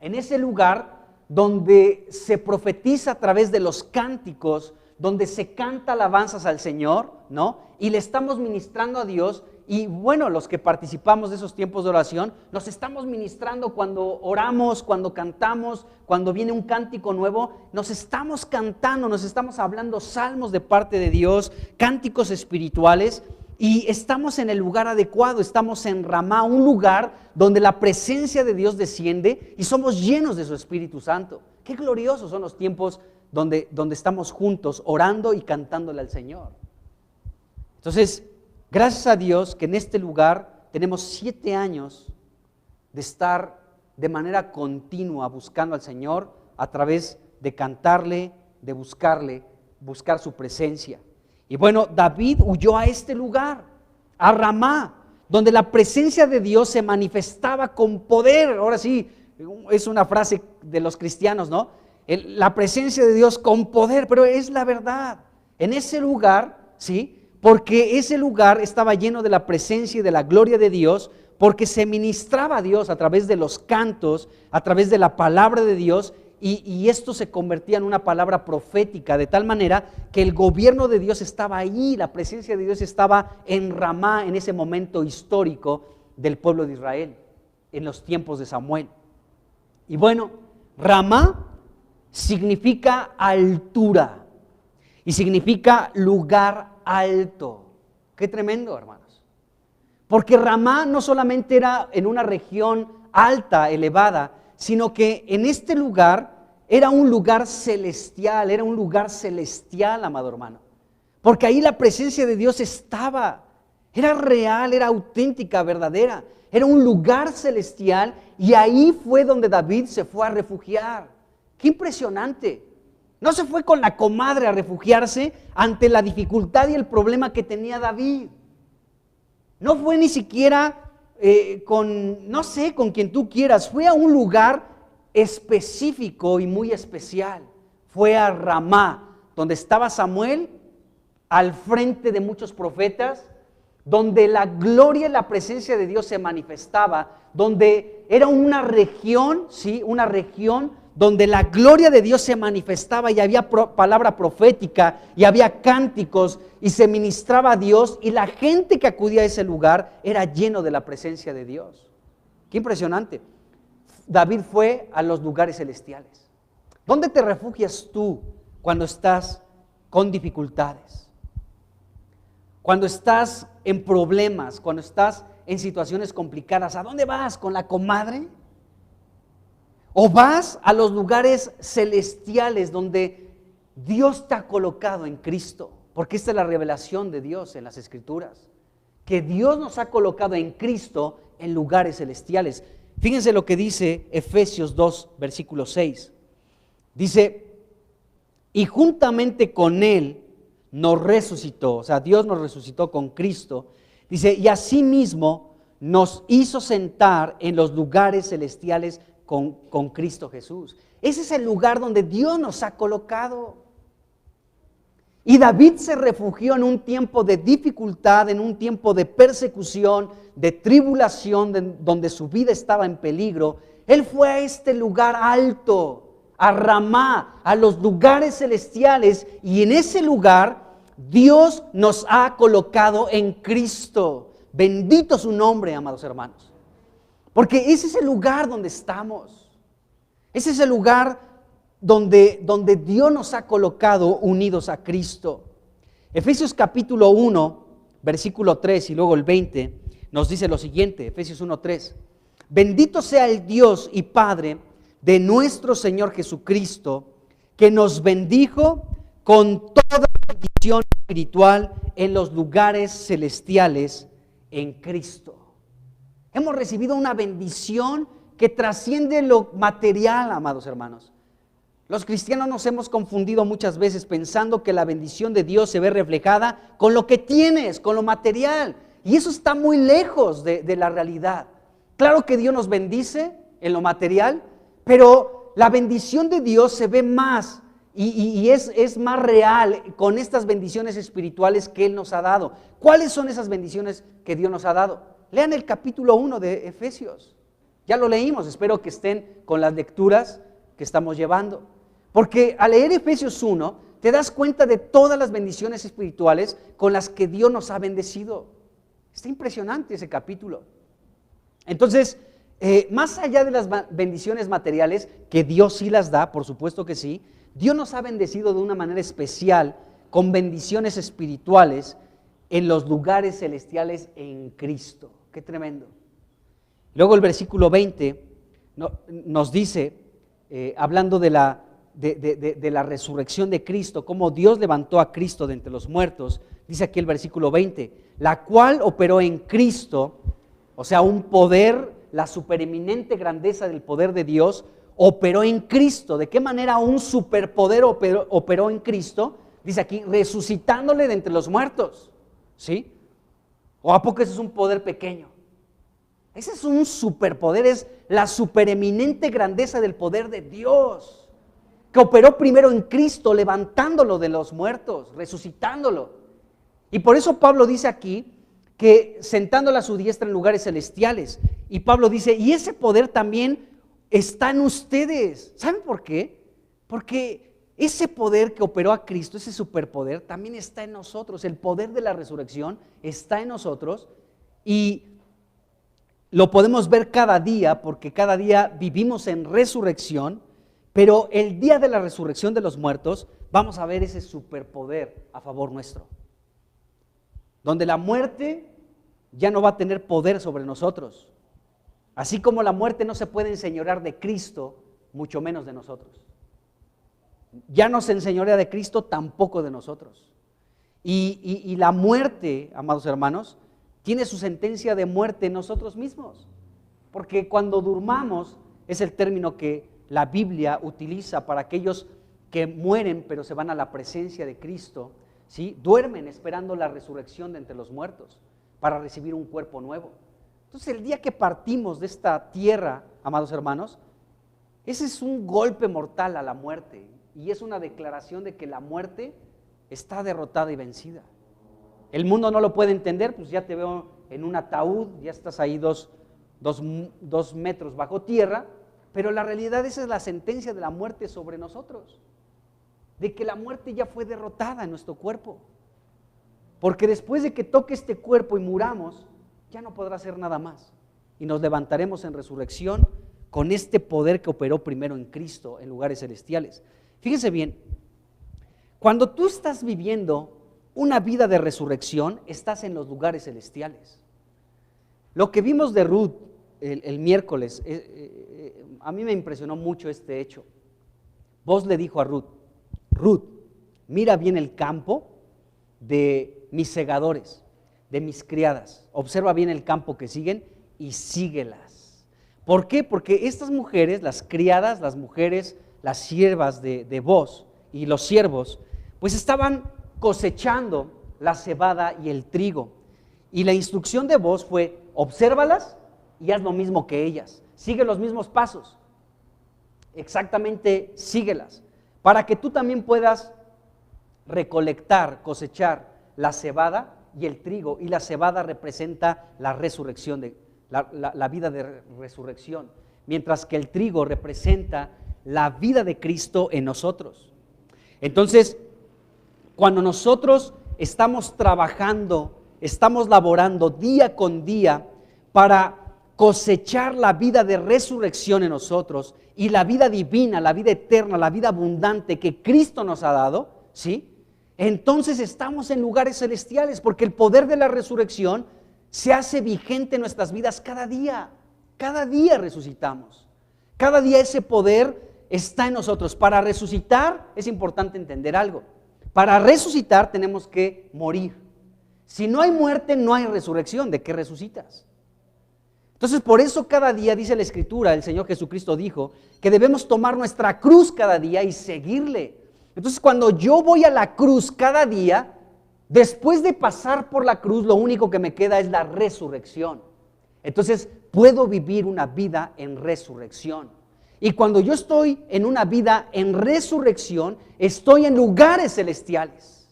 en ese lugar donde se profetiza a través de los cánticos, donde se canta alabanzas al Señor, ¿no? Y le estamos ministrando a Dios. Y bueno, los que participamos de esos tiempos de oración, nos estamos ministrando cuando oramos, cuando cantamos, cuando viene un cántico nuevo, nos estamos cantando, nos estamos hablando salmos de parte de Dios, cánticos espirituales, y estamos en el lugar adecuado, estamos en Ramá, un lugar donde la presencia de Dios desciende y somos llenos de su Espíritu Santo. Qué gloriosos son los tiempos donde estamos juntos orando y cantándole al Señor. Entonces, gracias a Dios que en este lugar tenemos 7 años de estar de manera continua buscando al Señor a través de cantarle, de buscar su presencia. Y bueno, David huyó a este lugar, a Ramá, donde la presencia de Dios se manifestaba con poder. Ahora sí, es una frase de los cristianos, ¿no? La presencia de Dios con poder, pero es la verdad. En ese lugar, ¿sí? Porque ese lugar estaba lleno de la presencia y de la gloria de Dios, porque se ministraba a Dios a través de los cantos, a través de la palabra de Dios, y esto se convertía en una palabra profética, de tal manera que el gobierno de Dios estaba ahí, la presencia de Dios estaba en Ramá en ese momento histórico del pueblo de Israel, en los tiempos de Samuel. Y bueno, Ramá significa altura y significa lugar alto. Qué tremendo, hermanos. Porque Ramá no solamente era en una región alta, elevada, sino que en este lugar era un lugar celestial, amado hermano. Porque ahí la presencia de Dios estaba, era real, era auténtica, verdadera. Era un lugar celestial y ahí fue donde David se fue a refugiar. Qué impresionante. No se fue con la comadre a refugiarse ante la dificultad y el problema que tenía David. No fue ni siquiera con quien tú quieras. Fue a un lugar específico y muy especial. Fue a Ramá, donde estaba Samuel, al frente de muchos profetas, donde la gloria y la presencia de Dios se manifestaba, donde era una región, ¿sí? Una región donde la gloria de Dios se manifestaba y había palabra profética y había cánticos y se ministraba a Dios, y la gente que acudía a ese lugar era lleno de la presencia de Dios. Qué impresionante. David fue a los lugares celestiales. ¿Dónde te refugias tú cuando estás con dificultades? Cuando estás en problemas, cuando estás en situaciones complicadas, ¿a dónde vas? ¿Con la comadre? ¿O vas a los lugares celestiales donde Dios te ha colocado en Cristo? Porque esta es la revelación de Dios en las Escrituras, que Dios nos ha colocado en Cristo en lugares celestiales. Fíjense lo que dice Efesios 2, versículo 6. Dice, y juntamente con Él nos resucitó, o sea, Dios nos resucitó con Cristo. Dice, y asimismo nos hizo sentar en los lugares celestiales con Cristo Jesús. Ese es el lugar donde Dios nos ha colocado. Y David se refugió en un tiempo de dificultad, en un tiempo de persecución, de tribulación, donde su vida estaba en peligro. Él fue a este lugar alto, a Ramá, a los lugares celestiales, y en ese lugar Dios nos ha colocado en Cristo. Bendito su nombre, amados hermanos. Porque ese es el lugar donde estamos. Ese es el lugar donde Dios nos ha colocado unidos a Cristo. Efesios capítulo 1, versículo 3 y luego el 20, nos dice lo siguiente, Efesios 1, 3. Bendito sea el Dios y Padre de nuestro Señor Jesucristo, que nos bendijo con toda bendición espiritual en los lugares celestiales en Cristo. Hemos recibido una bendición que trasciende lo material, amados hermanos. Los cristianos nos hemos confundido muchas veces pensando que la bendición de Dios se ve reflejada con lo que tienes, con lo material. Y eso está muy lejos de la realidad. Claro que Dios nos bendice en lo material, pero la bendición de Dios se ve más y es más real con estas bendiciones espirituales que Él nos ha dado. ¿Cuáles son esas bendiciones que Dios nos ha dado? Lean el capítulo 1 de Efesios. Ya lo leímos, espero que estén con las lecturas que estamos llevando. Porque al leer Efesios 1, te das cuenta de todas las bendiciones espirituales con las que Dios nos ha bendecido. Está impresionante ese capítulo. Entonces, más allá de las bendiciones materiales, que Dios sí las da, por supuesto que sí, Dios nos ha bendecido de una manera especial con bendiciones espirituales en los lugares celestiales en Cristo. Qué tremendo. Luego el versículo 20 nos dice, hablando de la resurrección de Cristo, cómo Dios levantó a Cristo de entre los muertos, dice aquí el versículo 20, la cual operó en Cristo, o sea, un poder, la supereminente grandeza del poder de Dios, operó en Cristo. ¿De qué manera un superpoder operó en Cristo? Dice aquí, resucitándole de entre los muertos, ¿sí? ¿O a poco ese es un poder pequeño? Ese es un superpoder, es la supereminente grandeza del poder de Dios, que operó primero en Cristo, levantándolo de los muertos, resucitándolo. Y por eso Pablo dice aquí que sentándolo a su diestra en lugares celestiales. Y Pablo dice, y ese poder también está en ustedes. ¿Saben por qué? Porque ese poder que operó a Cristo, ese superpoder, también está en nosotros. El poder de la resurrección está en nosotros y lo podemos ver cada día, porque cada día vivimos en resurrección, pero el día de la resurrección de los muertos vamos a ver ese superpoder a favor nuestro, donde la muerte ya no va a tener poder sobre nosotros, así como la muerte no se puede enseñorear de Cristo, mucho menos de nosotros. Ya no se enseñorea de Cristo, tampoco de nosotros. Y la muerte, amados hermanos, tiene su sentencia de muerte en nosotros mismos, porque cuando durmamos es el término que la Biblia utiliza para aquellos que mueren pero se van a la presencia de Cristo, ¿sí? Duermen esperando la resurrección de entre los muertos para recibir un cuerpo nuevo. Entonces el día que partimos de esta tierra, amados hermanos, ese es un golpe mortal a la muerte y es una declaración de que la muerte está derrotada y vencida. El mundo no lo puede entender, pues ya te veo en un ataúd, ya estás ahí dos metros bajo tierra, pero la realidad esa es la sentencia de la muerte sobre nosotros, de que la muerte ya fue derrotada en nuestro cuerpo, porque después de que toque este cuerpo y muramos, ya no podrá hacer nada más, y nos levantaremos en resurrección con este poder que operó primero en Cristo en lugares celestiales. Fíjense bien, cuando tú estás viviendo una vida de resurrección, estás en los lugares celestiales. Lo que vimos de Ruth el miércoles, a mí me impresionó mucho este hecho. Boaz le dijo a Ruth, Ruth, mira bien el campo de mis segadores, de mis criadas, observa bien el campo que siguen y síguelas. ¿Por qué? Porque estas mujeres, las criadas, las mujeres, las siervas de Booz y los siervos, pues estaban cosechando la cebada y el trigo. Y la instrucción de Booz fue: obsérvalas y haz lo mismo que ellas. Sigue los mismos pasos. Exactamente, síguelas. Para que tú también puedas recolectar, cosechar la cebada y el trigo. Y la cebada representa la resurrección, la vida de resurrección. Mientras que el trigo representa la vida de Cristo en nosotros. Entonces, cuando nosotros estamos trabajando, estamos laborando día con día para cosechar la vida de resurrección en nosotros y la vida divina, la vida eterna, la vida abundante que Cristo nos ha dado, ¿sí? Entonces estamos en lugares celestiales, porque el poder de la resurrección se hace vigente en nuestras vidas cada día resucitamos, cada día ese poder está en nosotros. Para resucitar es importante entender algo: para resucitar tenemos que morir. Si no hay muerte, no hay resurrección. ¿De qué resucitas? Entonces, por eso cada día, dice la Escritura, el Señor Jesucristo dijo que debemos tomar nuestra cruz cada día y seguirle. Entonces, cuando yo voy a la cruz cada día, después de pasar por la cruz, lo único que me queda es la resurrección. Entonces, puedo vivir una vida en resurrección. Y cuando yo estoy en una vida en resurrección, estoy en lugares celestiales,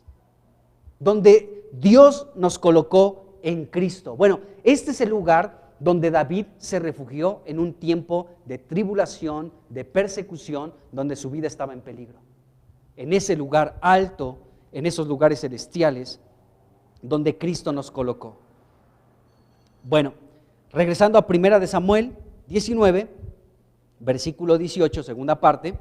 donde Dios nos colocó en Cristo. Bueno, este es el lugar donde David se refugió en un tiempo de tribulación, de persecución, donde su vida estaba en peligro. En ese lugar alto, en esos lugares celestiales, donde Cristo nos colocó. Bueno, regresando a 1 de Samuel 19, versículo 18, segunda parte,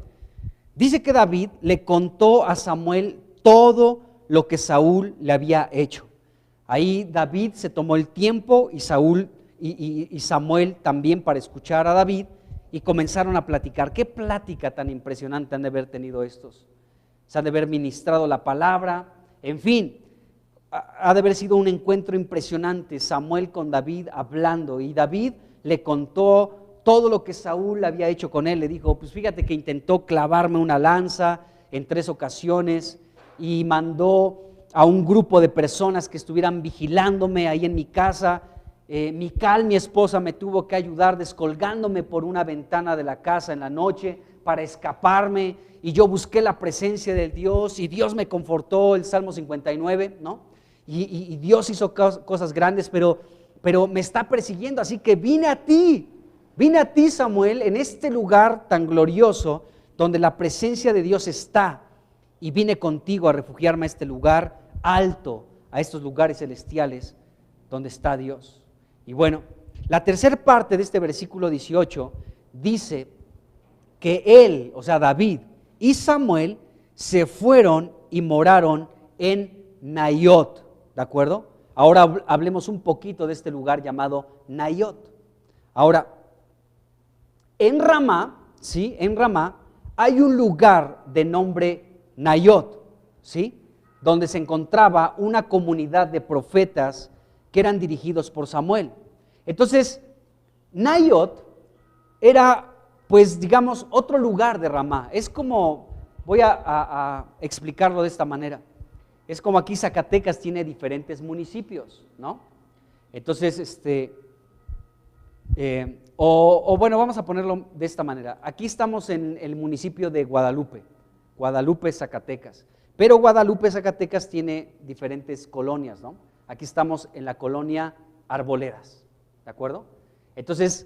dice que David le contó a Samuel todo lo que Saúl le había hecho. Ahí David se tomó el tiempo y Samuel también para escuchar a David, y comenzaron a platicar. Qué plática tan impresionante han de haber tenido estos. Se han de haber ministrado la palabra, en fin, ha de haber sido un encuentro impresionante, Samuel con David hablando, y David le contó todo lo que Saúl había hecho con él. Le dijo: pues fíjate que intentó clavarme una lanza en 3 ocasiones y mandó a un grupo de personas que estuvieran vigilándome ahí en mi casa. Mical, mi esposa, me tuvo que ayudar descolgándome por una ventana de la casa en la noche para escaparme, y yo busqué la presencia de Dios y Dios me confortó, el Salmo 59, ¿no? Y Dios hizo cosas grandes, pero me está persiguiendo, así que vine a ti, Samuel, en este lugar tan glorioso donde la presencia de Dios está, y vine contigo a refugiarme a este lugar alto, a estos lugares celestiales donde está Dios. Y bueno, la tercera parte de este versículo 18 dice que él, o sea David y Samuel, se fueron y moraron en Naiot, ¿de acuerdo? Ahora hablemos un poquito de este lugar llamado Naiot. Ahora, en Ramá, ¿sí? En Ramá hay un lugar de nombre Naiot, ¿sí? Donde se encontraba una comunidad de profetas que eran dirigidos por Samuel. Entonces, Naiot era, pues digamos, otro lugar de Ramá. Es como, voy a explicarlo de esta manera. Es como aquí Zacatecas tiene diferentes municipios, ¿no? Entonces, bueno, vamos a ponerlo de esta manera. Aquí estamos en el municipio de Guadalupe, Zacatecas. Pero Guadalupe, Zacatecas tiene diferentes colonias, ¿no? Aquí estamos en la colonia Arboledas, ¿de acuerdo? Entonces,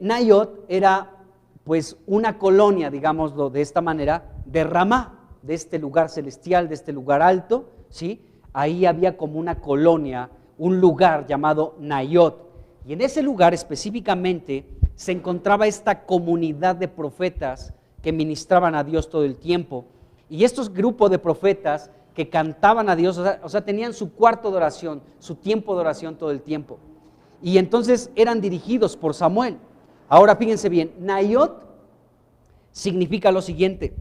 Naiot era pues una colonia, digámoslo de esta manera, de Ramá, de este lugar celestial, de este lugar alto, ¿sí? Ahí había como una colonia, un lugar llamado Naiot, y en ese lugar específicamente se encontraba esta comunidad de profetas que ministraban a Dios todo el tiempo, y estos grupos de profetas que cantaban a Dios, o sea, tenían su cuarto de oración, su tiempo de oración todo el tiempo. Y entonces eran dirigidos por Samuel. Ahora fíjense bien, Naiot significa lo siguiente: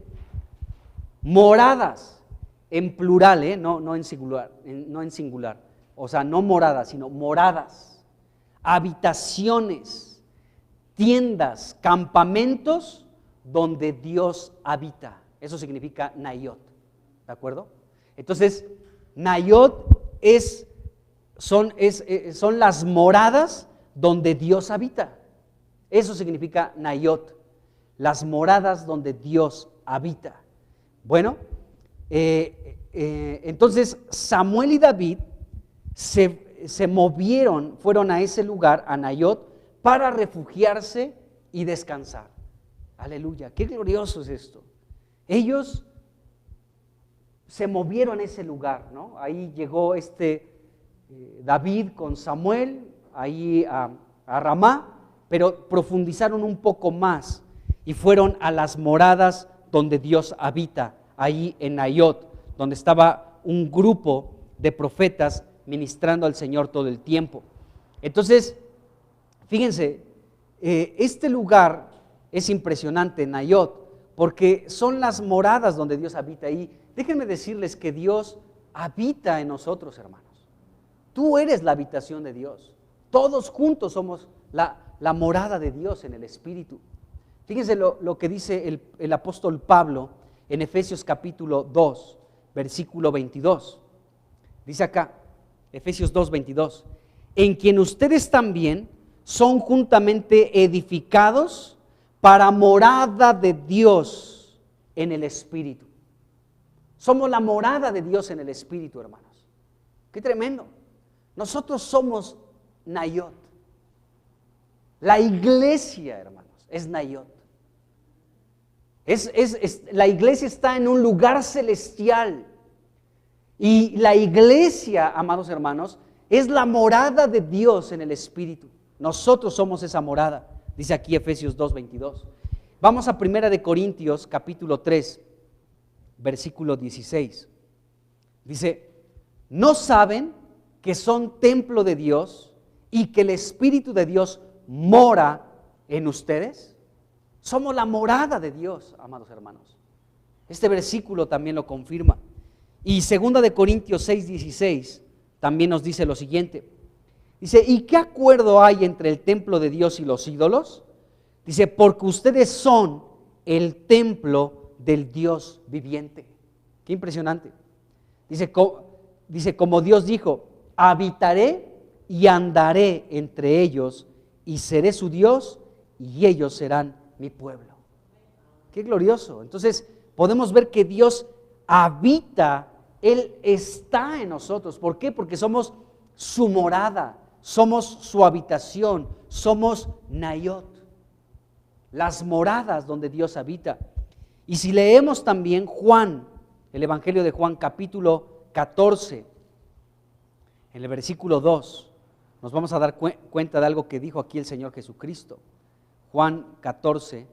moradas, en plural, no en singular, o sea, no moradas, sino moradas. habitaciones, tiendas, campamentos donde Dios habita. Eso significa Nayot, ¿de acuerdo? Entonces, Nayot son las moradas donde Dios habita. Eso significa Nayot, las moradas donde Dios habita. Bueno, entonces Samuel y David se movieron, fueron a ese lugar, a Nayot, para refugiarse y descansar. Aleluya, qué glorioso es esto. Ellos se movieron a ese lugar, ¿no? Ahí llegó David con Samuel, ahí a Ramá, pero profundizaron un poco más y fueron a las moradas donde Dios habita, ahí en Nayot, donde estaba un grupo de profetas ministrando al Señor todo el tiempo. Entonces, fíjense, este lugar es impresionante, Nayot, porque son las moradas donde Dios habita ahí. Déjenme decirles que Dios habita en nosotros, hermanos. Tú eres la habitación de Dios. Todos juntos somos la morada de Dios en el Espíritu. Fíjense lo que dice el apóstol Pablo en Efesios capítulo 2, versículo 22. Dice acá, Efesios 2, 22, en quien ustedes también son juntamente edificados para morada de Dios en el Espíritu. Somos la morada de Dios en el Espíritu, hermanos. Qué tremendo. Nosotros somos Nayot. La iglesia, hermanos, es Nayot. La iglesia está en un lugar celestial. Y la iglesia, amados hermanos, es la morada de Dios en el Espíritu. Nosotros somos esa morada, dice aquí Efesios 2:22. Vamos a 1 de Corintios capítulo 3, versículo 16. Dice, ¿no saben que son templo de Dios y que el Espíritu de Dios mora en ustedes? Somos la morada de Dios, amados hermanos. Este versículo también lo confirma. Y 2 de Corintios 6:16 también nos dice lo siguiente. Dice, ¿y qué acuerdo hay entre el templo de Dios y los ídolos? Dice, porque ustedes son el templo del Dios viviente. Qué impresionante. Dice, como Dios dijo, habitaré y andaré entre ellos y seré su Dios y ellos serán mi pueblo. Qué glorioso. Entonces podemos ver que Dios habita, Él está en nosotros. ¿Por qué? Porque somos su morada, somos su habitación, somos Nayot, las moradas donde Dios habita. Y si leemos también Juan, el Evangelio de Juan capítulo 14, en el versículo 2, nos vamos a dar cuenta de algo que dijo aquí el Señor Jesucristo. Juan 14,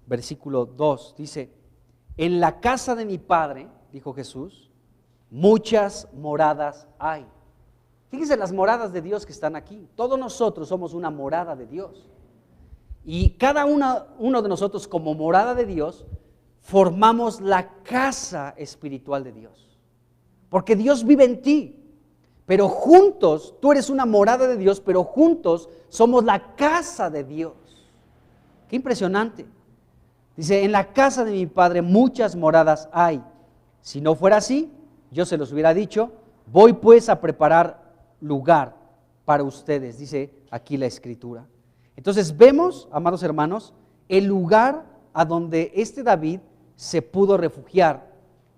versículo 2, dice, en la casa de mi Padre, dijo Jesús, muchas moradas hay. Fíjense las moradas de Dios que están aquí. Todos nosotros somos una morada de Dios. Y cada uno de nosotros como morada de Dios formamos la casa espiritual de Dios. Porque Dios vive en ti. Pero juntos, tú eres una morada de Dios, pero juntos somos la casa de Dios. Qué impresionante. Dice, en la casa de mi Padre muchas moradas hay. Si no fuera así, yo se los hubiera dicho, voy pues a preparar lugar para ustedes, dice aquí la Escritura. Entonces vemos, amados hermanos, el lugar a donde David se pudo refugiar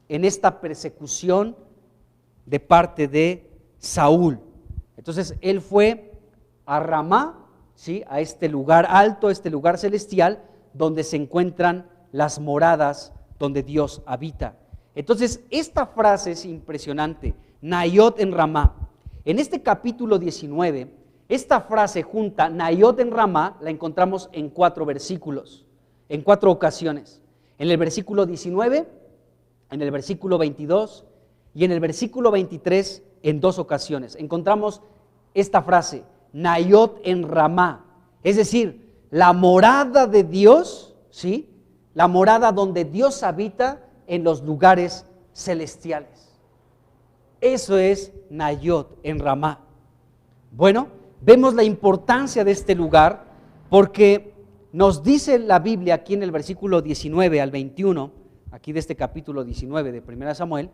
en esta persecución de parte de Saúl. Entonces él fue a Ramá, ¿sí?, a este lugar alto, este lugar celestial, donde se encuentran las moradas donde Dios habita. Entonces esta frase es impresionante, Nayot en Ramá. En este capítulo 19, esta frase junta, Nayot en Ramá, la encontramos en 4 versículos, en 4 ocasiones. En el versículo 19, en el versículo 22 y en el versículo 23 en 2 ocasiones. Encontramos esta frase, Nayot en Ramá, es decir, la morada de Dios, ¿sí?, la morada donde Dios habita en los lugares celestiales. Eso es Nayot en Ramá. Bueno, vemos la importancia de este lugar porque nos dice la Biblia aquí en el versículo 19 al 21, aquí de este capítulo 19 de 1 Samuel,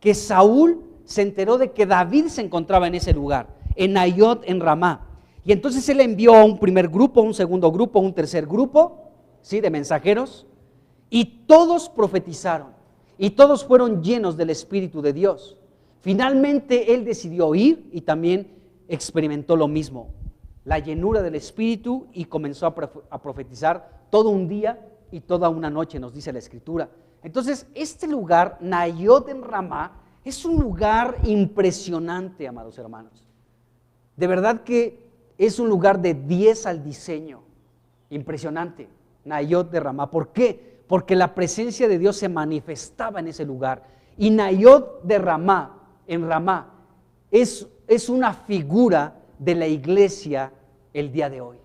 que Saúl se enteró de que David se encontraba en ese lugar, en Naiot, en Ramá. Y entonces él envió a un primer grupo, un segundo grupo, un tercer grupo, ¿sí?, de mensajeros, y todos profetizaron, y todos fueron llenos del Espíritu de Dios. Finalmente él decidió ir y también experimentó lo mismo, la llenura del Espíritu, y comenzó a profetizar todo un día y toda una noche, nos dice la Escritura. Entonces, este lugar, Naiot en Ramá, es un lugar impresionante, amados hermanos. De verdad que es un lugar de 10 al diseño, impresionante, Naiot de Ramá. ¿Por qué? Porque la presencia de Dios se manifestaba en ese lugar. Y Naiot de Ramá, en Ramá, es una figura de la iglesia el día de hoy.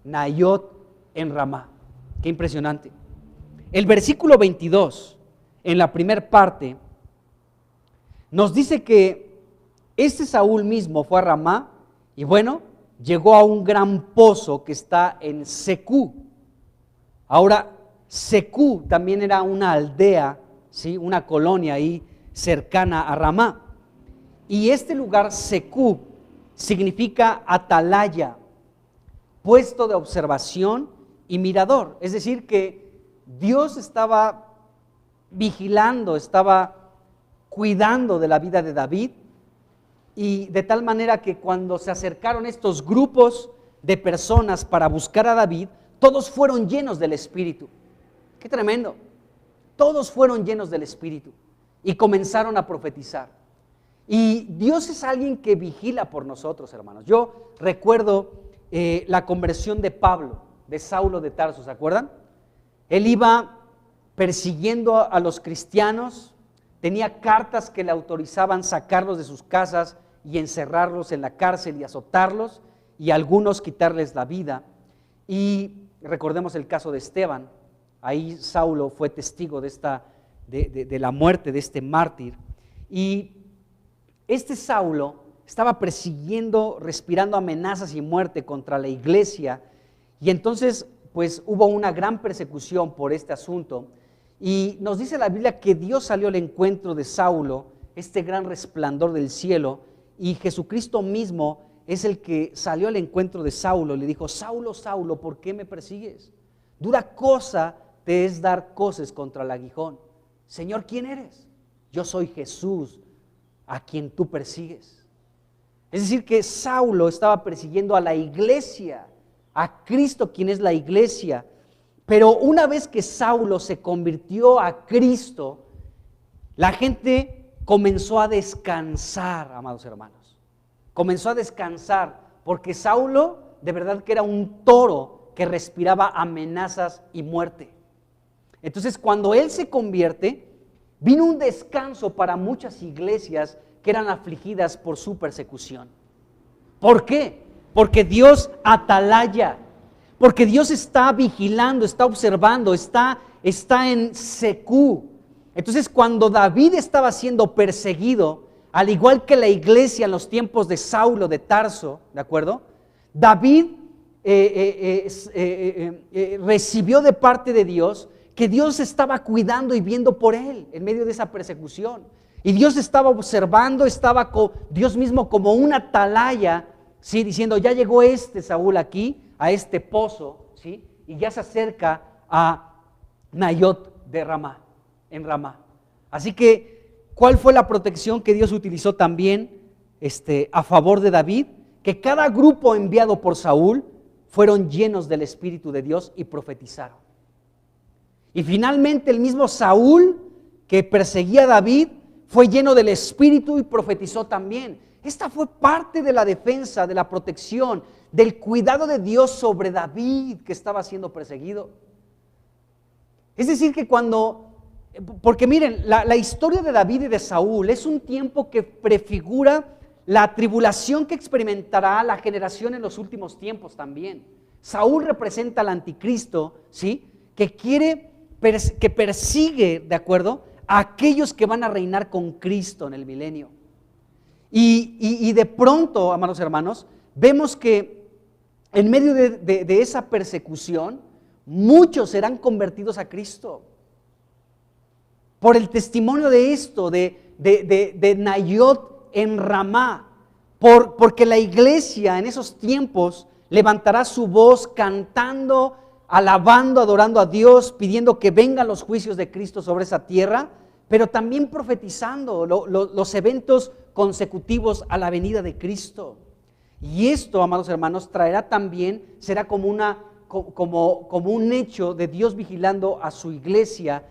Naiot en Ramá. Qué impresionante. El versículo 22, en la primera parte, nos dice que este Saúl mismo fue a Ramá y bueno, llegó a un gran pozo que está en Secú. Ahora, Secú también era una aldea, ¿sí?, una colonia ahí cercana a Ramá. Y este lugar, Secú, significa atalaya, puesto de observación y mirador. Es decir, que Dios estaba vigilando, estaba cuidando de la vida de David, y de tal manera que cuando se acercaron estos grupos de personas para buscar a David, todos fueron llenos del Espíritu. ¡Qué tremendo! Todos fueron llenos del Espíritu y comenzaron a profetizar. Y Dios es alguien que vigila por nosotros, hermanos. Yo recuerdo la conversión de Pablo, de Saulo de Tarso, ¿se acuerdan? Él iba persiguiendo a los cristianos, tenía cartas que le autorizaban sacarlos de sus casas y encerrarlos en la cárcel y azotarlos, y a algunos quitarles la vida. Y recordemos el caso de Esteban. Ahí Saulo fue testigo de la muerte de este mártir. Y este Saulo estaba persiguiendo, respirando amenazas y muerte contra la iglesia, y entonces pues hubo una gran persecución por este asunto. Y nos dice la Biblia que Dios salió al encuentro de Saulo, este gran resplandor del cielo, y Jesucristo mismo es el que salió al encuentro de Saulo y le dijo: Saulo, Saulo, ¿por qué me persigues? Dura cosa te es dar coces contra el aguijón. Señor, ¿quién eres? Yo soy Jesús, a quien tú persigues. Es decir, que Saulo estaba persiguiendo a la iglesia, a Cristo, quien es la iglesia. Pero una vez que Saulo se convirtió a Cristo, la gente comenzó a descansar, amados hermanos. Comenzó a descansar, porque Saulo de verdad que era un toro que respiraba amenazas y muerte. Entonces, cuando él se convierte, vino un descanso para muchas iglesias que eran afligidas por su persecución. ¿Por qué? Porque Dios atalaya, porque Dios está vigilando, está observando, está en Secú. Entonces, cuando David estaba siendo perseguido, al igual que la iglesia en los tiempos de Saulo de Tarso, ¿de acuerdo? David recibió de parte de Dios que Dios estaba cuidando y viendo por él en medio de esa persecución. Y Dios estaba observando, Dios mismo como una atalaya, ¿sí?, diciendo: ya llegó Saúl aquí, a este pozo, ¿sí?, y ya se acerca a Naiot de Ramá, en Ramá. Así que, ¿cuál fue la protección que Dios utilizó también a favor de David? Que cada grupo enviado por Saúl fueron llenos del Espíritu de Dios y profetizaron. Y finalmente el mismo Saúl, que perseguía a David, fue lleno del Espíritu y profetizó también. Esta fue parte de la defensa, de la protección, del cuidado de Dios sobre David, que estaba siendo perseguido. Es decir, que porque miren, la historia de David y de Saúl es un tiempo que prefigura la tribulación que experimentará la generación en los últimos tiempos también. Saúl representa al anticristo, ¿sí?, que persigue, ¿de acuerdo?, a aquellos que van a reinar con Cristo en el milenio. Y de pronto, amados hermanos, vemos que en medio de esa persecución, muchos serán convertidos a Cristo. Por el testimonio de esto, de Nayot en Ramá, porque la iglesia en esos tiempos levantará su voz cantando, alabando, adorando a Dios, pidiendo que vengan los juicios de Cristo sobre esa tierra, pero también profetizando los eventos consecutivos a la venida de Cristo. Y esto, amados hermanos, traerá también, será como un hecho de Dios vigilando a su iglesia,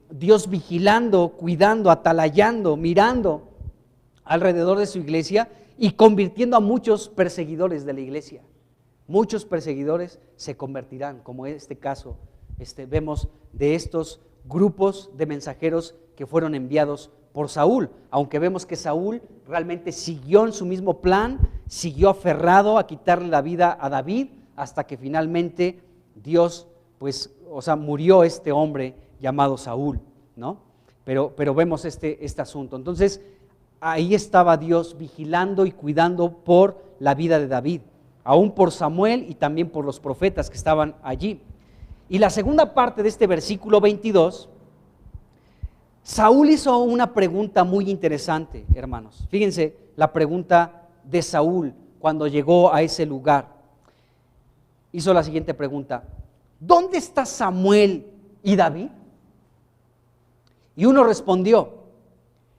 Dios vigilando, cuidando, atalayando, mirando alrededor de su iglesia y convirtiendo a muchos perseguidores de la iglesia. Muchos perseguidores se convertirán, como en este caso vemos de estos grupos de mensajeros que fueron enviados por Saúl, aunque vemos que Saúl realmente siguió en su mismo plan, siguió aferrado a quitarle la vida a David, hasta que finalmente Dios, murió este hombre llamado Saúl, ¿no? Pero vemos este asunto. Entonces, ahí estaba Dios vigilando y cuidando por la vida de David, aún por Samuel y también por los profetas que estaban allí. Y la segunda parte de este versículo 22, Saúl hizo una pregunta muy interesante, hermanos. Fíjense la pregunta de Saúl cuando llegó a ese lugar. Hizo la siguiente pregunta: ¿dónde está Samuel y David? Y uno respondió: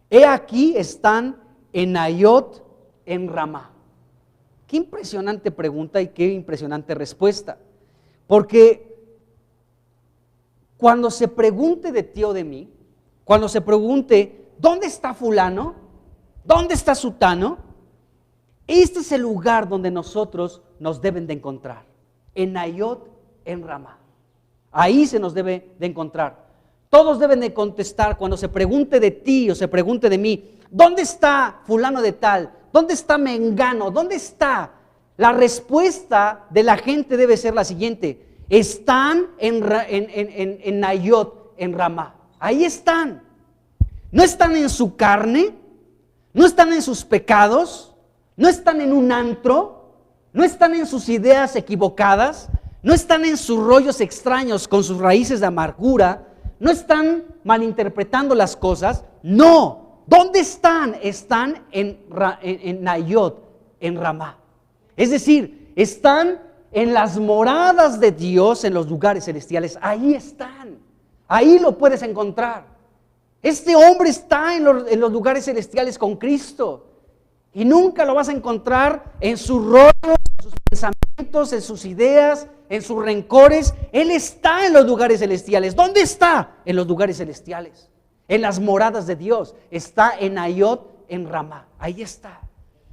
he aquí están en Nayot en Ramá. Qué impresionante pregunta y qué impresionante respuesta. Porque cuando se pregunte de ti o de mí, cuando se pregunte ¿dónde está fulano? ¿Dónde está sutano? Este es el lugar donde nosotros nos deben de encontrar, en Nayot en Ramá. Ahí se nos debe de encontrar. Todos deben de contestar cuando se pregunte de ti o se pregunte de mí: ¿dónde está fulano de tal? ¿Dónde está mengano? ¿Dónde está? La respuesta de la gente debe ser la siguiente: están en Nayot en Ramá. Ahí están. No están en su carne, no están en sus pecados, no están en un antro, no están en sus ideas equivocadas, no están en sus rollos extraños con sus raíces de amargura, no están malinterpretando las cosas. No. ¿Dónde están? Están en Nayot, en Ramá. Es decir, están en las moradas de Dios, en los lugares celestiales. Ahí están. Ahí lo puedes encontrar. Este hombre está en los lugares celestiales con Cristo. Y nunca lo vas a encontrar en sus rollos, en sus pensamientos, en sus ideas, en sus rencores. Él está en los lugares celestiales. ¿Dónde está? En los lugares celestiales, en las moradas de Dios. Está en Nayot, en Ramá. Ahí está.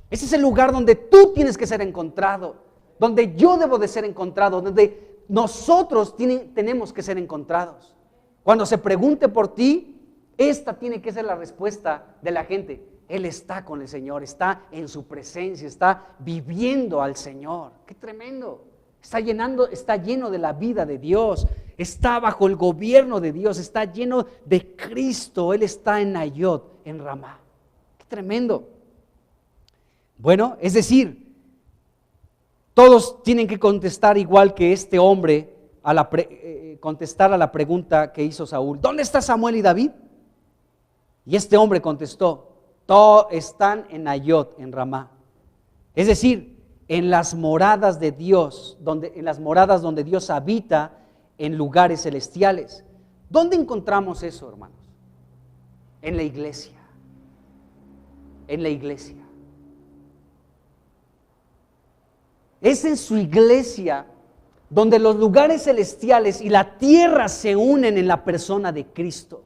Ese es el lugar donde tú tienes que ser encontrado, donde yo debo de ser encontrado, donde nosotros tenemos que ser encontrados. Cuando se pregunte por ti, esta tiene que ser la respuesta de la gente. Él está con el Señor, está en su presencia, está viviendo al Señor. ¡Qué tremendo! Está lleno de la vida de Dios, está bajo el gobierno de Dios, está lleno de Cristo. Él está en Nayot, en Ramá. ¡Qué tremendo! Bueno, es decir, todos tienen que contestar igual que este hombre contestar a la pregunta que hizo Saúl: ¿dónde está Samuel y David? Y este hombre contestó: todos están en Nayot, en Ramá. Es decir, en las moradas de Dios, en las moradas donde Dios habita, en lugares celestiales. ¿Dónde encontramos eso, hermanos? En la iglesia. En la iglesia. Es en su iglesia donde los lugares celestiales y la tierra se unen en la persona de Cristo.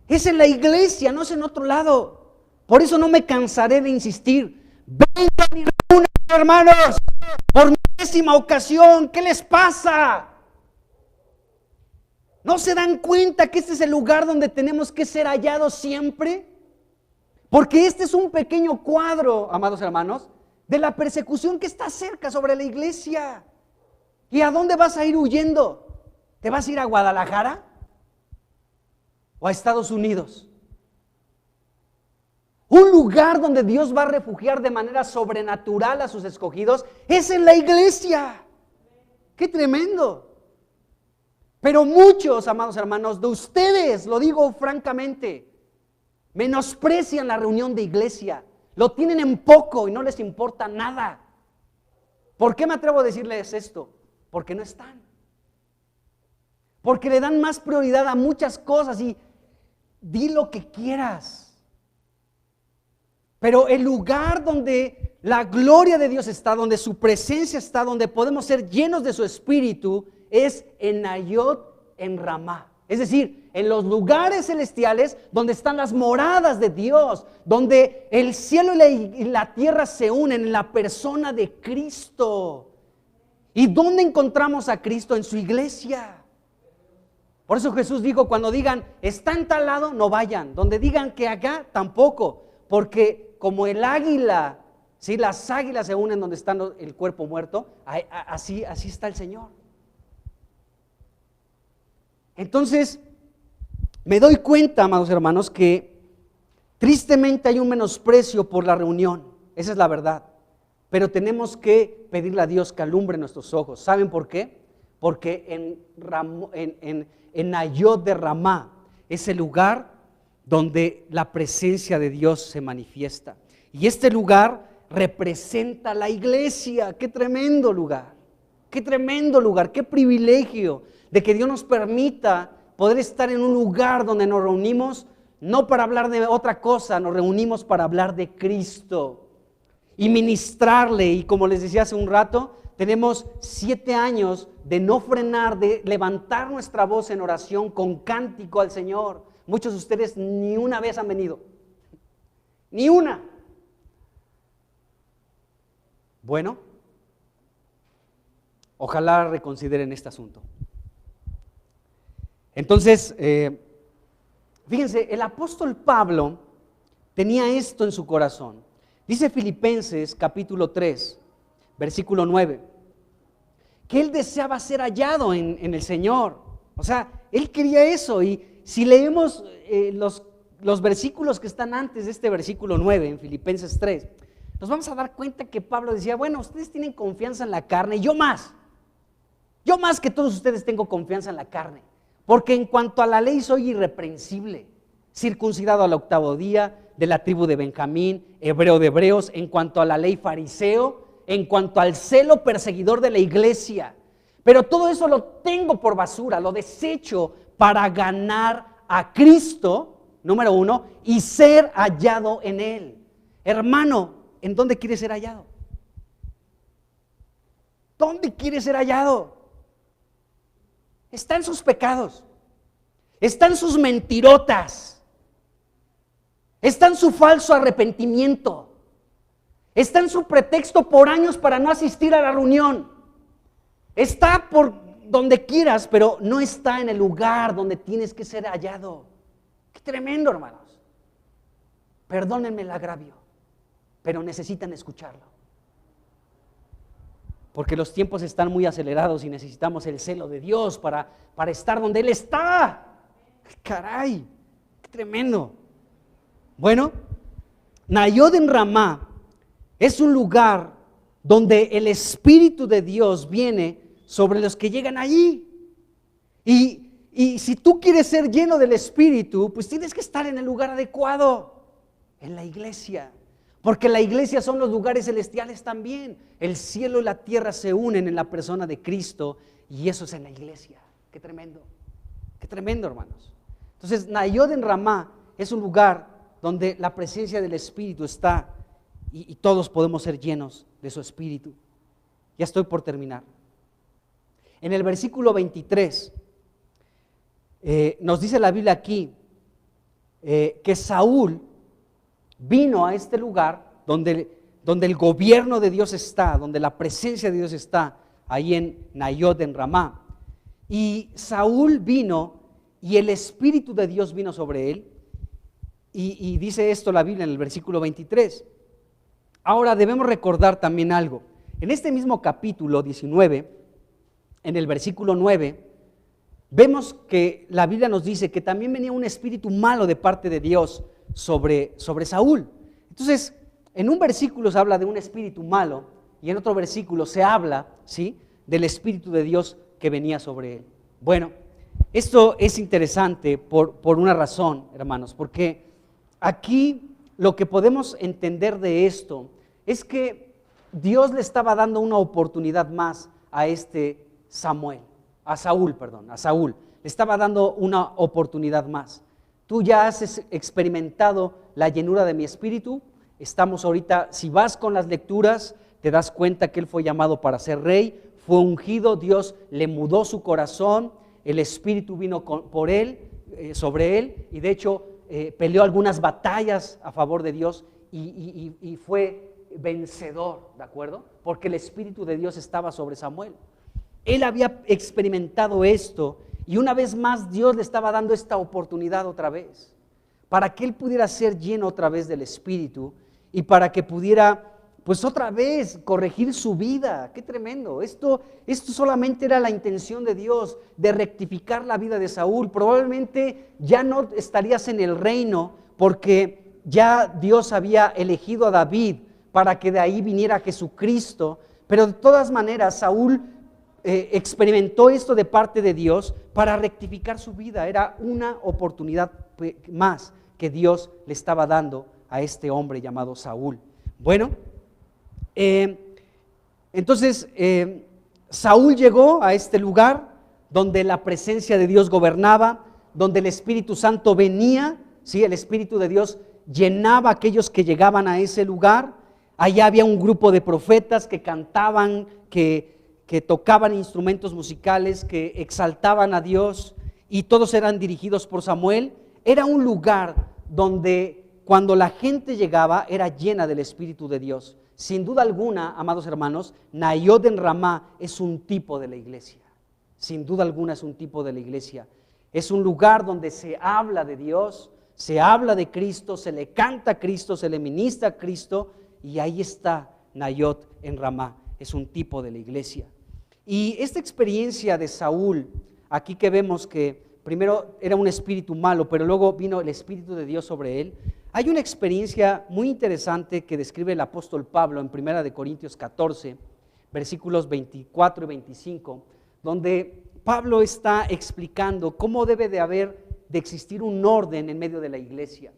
Es en la iglesia, no es en otro lado. Por eso no me cansaré de insistir. Vengan y reúnan, hermanos, por 10ª ocasión. ¿Qué les pasa? ¿No se dan cuenta que este es el lugar donde tenemos que ser hallados siempre? Porque este es un pequeño cuadro, amados hermanos, de la persecución que está cerca sobre la iglesia. ¿Y a dónde vas a ir huyendo? ¿Te vas a ir a Guadalajara? ¿O a Estados Unidos? Un lugar donde Dios va a refugiar de manera sobrenatural a sus escogidos es en la iglesia. ¡Qué tremendo! Pero muchos, amados hermanos, de ustedes, lo digo francamente, menosprecian la reunión de iglesia. Lo tienen en poco y no les importa nada. ¿Por qué me atrevo a decirles esto? Porque no están. Porque le dan más prioridad a muchas cosas y di lo que quieras. Pero el lugar donde la gloria de Dios está, donde su presencia está, donde podemos ser llenos de su espíritu, es en Nayot, en Ramá. Es decir, en los lugares celestiales donde están las moradas de Dios, donde el cielo y la tierra se unen en la persona de Cristo. ¿Y dónde encontramos a Cristo? En su iglesia. Por eso Jesús dijo, cuando digan, está en tal lado, no vayan. Donde digan que acá, tampoco. Porque como el águila, ¿sí? Las águilas se unen donde está el cuerpo muerto, así está el Señor. Entonces, me doy cuenta, amados hermanos, que tristemente hay un menosprecio por la reunión. Esa es la verdad. Pero tenemos que pedirle a Dios que alumbre nuestros ojos. ¿Saben por qué? Porque en Nayot de Ramá es el lugar donde la presencia de Dios se manifiesta. Y este lugar representa la iglesia. ¡Qué tremendo lugar! ¡Qué tremendo lugar! ¡Qué privilegio de que Dios nos permita poder estar en un lugar donde nos reunimos no para hablar de otra cosa, nos reunimos para hablar de Cristo y ministrarle! Y como les decía hace un rato, tenemos 7 años de no frenar, de levantar nuestra voz en oración con cántico al Señor. Muchos de ustedes ni una vez han venido, ni una. Bueno, ojalá reconsideren este asunto. Entonces, fíjense, el apóstol Pablo tenía esto en su corazón. Dice Filipenses capítulo 3, versículo 9, que él deseaba ser hallado en el Señor. O sea, él quería eso. Y si leemos los versículos que están antes de este versículo 9 en Filipenses 3, nos vamos a dar cuenta que Pablo decía, bueno, ustedes tienen confianza en la carne, yo más que todos ustedes tengo confianza en la carne, porque en cuanto a la ley soy irreprensible, circuncidado al 8º día, de la tribu de Benjamín, hebreo de hebreos, en cuanto a la ley fariseo, en cuanto al celo perseguidor de la iglesia. Pero todo eso lo tengo por basura, lo desecho para ganar a Cristo, número 1, y ser hallado en Él. Hermano, ¿en dónde quiere ser hallado? ¿Dónde quiere ser hallado? Está en sus pecados, está en sus mentirotas, está en su falso arrepentimiento, está en su pretexto por años para no asistir a la reunión, está por donde quieras, pero no está en el lugar donde tienes que ser hallado. Qué tremendo, hermanos. Perdónenme el agravio, pero necesitan escucharlo. Porque los tiempos están muy acelerados y necesitamos el celo de Dios para estar donde Él está. ¡Caray! ¡Qué tremendo! Bueno, Nayot en Ramá es un lugar donde el Espíritu de Dios viene sobre los que llegan allí. Y si tú quieres ser lleno del Espíritu, pues tienes que estar en el lugar adecuado, en la iglesia. Porque la iglesia son los lugares celestiales también. El cielo y la tierra se unen en la persona de Cristo y eso es en la iglesia. Qué tremendo, hermanos. Entonces, Nayot en Ramá es un lugar donde la presencia del Espíritu está y todos podemos ser llenos de su Espíritu. Ya estoy por terminar. En el versículo 23 nos dice la Biblia aquí que Saúl vino a este lugar donde el gobierno de Dios está, donde la presencia de Dios está, ahí en Nayot en Ramá. Y Saúl vino y el Espíritu de Dios vino sobre él. Y dice esto la Biblia en el versículo 23. Ahora debemos recordar también algo. En este mismo capítulo 19, en el versículo 9, vemos que la Biblia nos dice que también venía un espíritu malo de parte de Dios sobre Saúl. Entonces, en un versículo se habla de un espíritu malo y en otro versículo se habla, ¿sí?, del Espíritu de Dios que venía sobre él. Bueno, esto es interesante por una razón, hermanos, porque aquí lo que podemos entender de esto es que Dios le estaba dando una oportunidad más a Saúl. Le estaba dando una oportunidad más. Tú ya has experimentado la llenura de mi espíritu. Estamos ahorita, si vas con las lecturas, te das cuenta que él fue llamado para ser rey, fue ungido, Dios le mudó su corazón, el espíritu vino sobre él, y de hecho peleó algunas batallas a favor de Dios y fue vencedor, ¿de acuerdo? Porque el espíritu de Dios estaba sobre Samuel. Él había experimentado esto y una vez más Dios le estaba dando esta oportunidad otra vez, para que él pudiera ser lleno otra vez del espíritu y para que pudiera pues otra vez corregir su vida. ¡Qué tremendo! Esto solamente era la intención de Dios, de rectificar la vida de Saúl. Probablemente ya no estarías en el reino porque ya Dios había elegido a David para que de ahí viniera Jesucristo, pero de todas maneras Saúl experimentó esto de parte de Dios para rectificar su vida. Era una oportunidad más que Dios le estaba dando a este hombre llamado Saúl. Bueno, entonces Saúl llegó a este lugar donde la presencia de Dios gobernaba, donde el Espíritu Santo venía, ¿sí? El Espíritu de Dios llenaba a aquellos que llegaban a ese lugar. Allá había un grupo de profetas que cantaban, que tocaban instrumentos musicales, que exaltaban a Dios, y todos eran dirigidos por Samuel. Era un lugar donde cuando la gente llegaba era llena del Espíritu de Dios. Sin duda alguna, amados hermanos, Nayot en Ramá es un tipo de la iglesia. Sin duda alguna es un tipo de la iglesia. Es un lugar donde se habla de Dios, se habla de Cristo, se le canta a Cristo, se le ministra a Cristo, y ahí está Nayot en Ramá. Es un tipo de la iglesia. Y esta experiencia de Saúl, aquí que vemos que primero era un espíritu malo, pero luego vino el Espíritu de Dios sobre él. Hay una experiencia muy interesante que describe el apóstol Pablo en 1 Corintios 14, versículos 24 y 25, donde Pablo está explicando cómo debe de existir un orden en medio de la iglesia.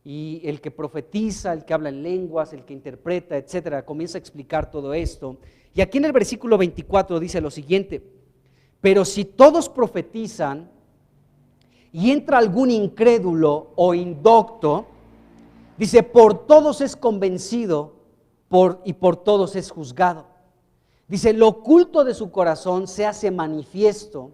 Y el que profetiza, el que habla en lenguas, el que interpreta, etcétera, comienza a explicar todo esto. Y aquí en el versículo 24 dice lo siguiente: pero si todos profetizan y entra algún incrédulo o indocto, dice, por todos es convencido y por todos es juzgado. Dice, lo oculto de su corazón se hace manifiesto.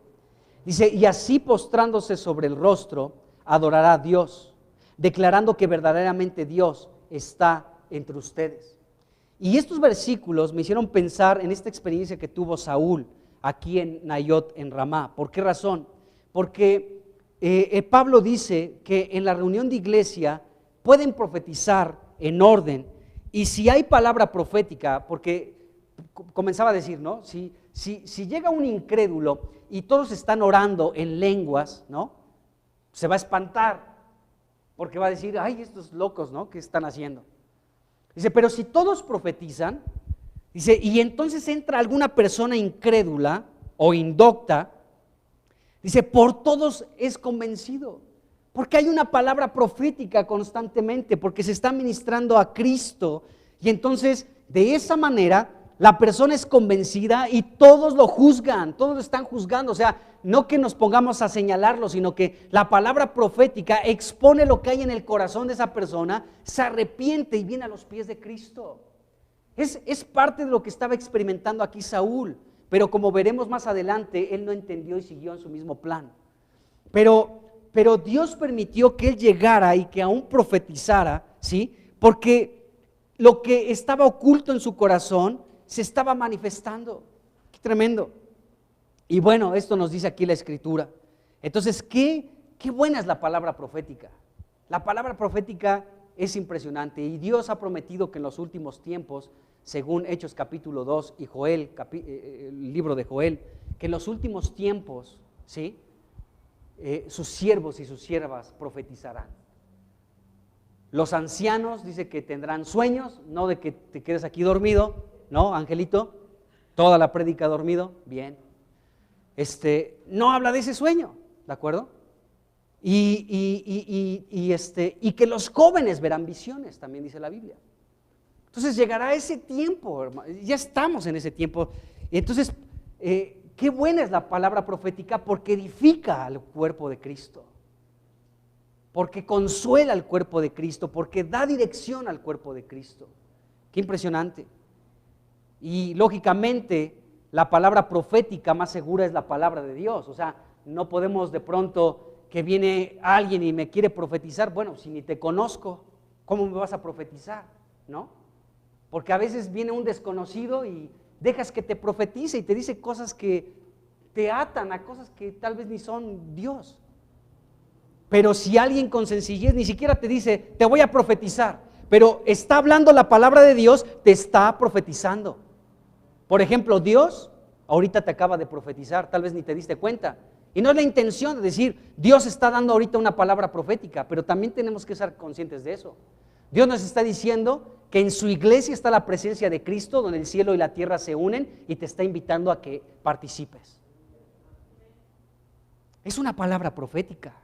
Dice, y así postrándose sobre el rostro, adorará a Dios, declarando que verdaderamente Dios está entre ustedes. Y estos versículos me hicieron pensar en esta experiencia que tuvo Saúl aquí en Nayot en Ramá. ¿Por qué razón? Porque Pablo dice que en la reunión de iglesia pueden profetizar en orden, y si hay palabra profética, porque comenzaba a decir, ¿no? Si llega un incrédulo y todos están orando en lenguas, ¿no? Se va a espantar, porque va a decir, ay, estos locos, ¿no? ¿Qué están haciendo? Dice, pero si todos profetizan, dice, y entonces entra alguna persona incrédula o indocta, dice, por todos es convencido, porque hay una palabra profética constantemente, porque se está ministrando a Cristo, y entonces de esa manera la persona es convencida y todos lo juzgan, todos lo están juzgando. O sea, no que nos pongamos a señalarlo, sino que la palabra profética expone lo que hay en el corazón de esa persona, se arrepiente y viene a los pies de Cristo. Es parte de lo que estaba experimentando aquí Saúl, pero como veremos más adelante, él no entendió y siguió en su mismo plan. Pero Dios permitió que él llegara y que aún profetizara, ¿sí? Porque lo que estaba oculto en su corazón se estaba manifestando. Qué tremendo. Y bueno, esto nos dice aquí la Escritura. Entonces, qué buena es la palabra profética. La palabra profética es impresionante, y Dios ha prometido que en los últimos tiempos, según Hechos capítulo 2 y Joel, el libro de Joel, que en los últimos tiempos, ¿sí? Sus siervos y sus siervas profetizarán. Los ancianos dice que tendrán sueños, no de que te quedes aquí dormido, ¿no, Angelito? Toda la prédica dormido, bien. No habla de ese sueño, ¿de acuerdo? Y que los jóvenes verán visiones, también dice la Biblia. Entonces llegará ese tiempo, hermano, ya estamos en ese tiempo. Entonces, qué buena es la palabra profética porque edifica al cuerpo de Cristo, porque consuela al cuerpo de Cristo, porque da dirección al cuerpo de Cristo. Qué impresionante. Y lógicamente la palabra profética más segura es la palabra de Dios. O sea, no podemos de pronto que viene alguien y me quiere profetizar. Bueno, si ni te conozco, ¿cómo me vas a profetizar? ¿No? Porque a veces viene un desconocido y dejas que te profetice y te dice cosas que te atan a cosas que tal vez ni son Dios. Pero si alguien con sencillez ni siquiera te dice, te voy a profetizar, pero está hablando la palabra de Dios, te está profetizando. Por ejemplo, Dios ahorita te acaba de profetizar, tal vez ni te diste cuenta. Y no es la intención de decir, Dios está dando ahorita una palabra profética, pero también tenemos que ser conscientes de eso. Dios nos está diciendo que en su iglesia está la presencia de Cristo, donde el cielo y la tierra se unen, y te está invitando a que participes. Es una palabra profética.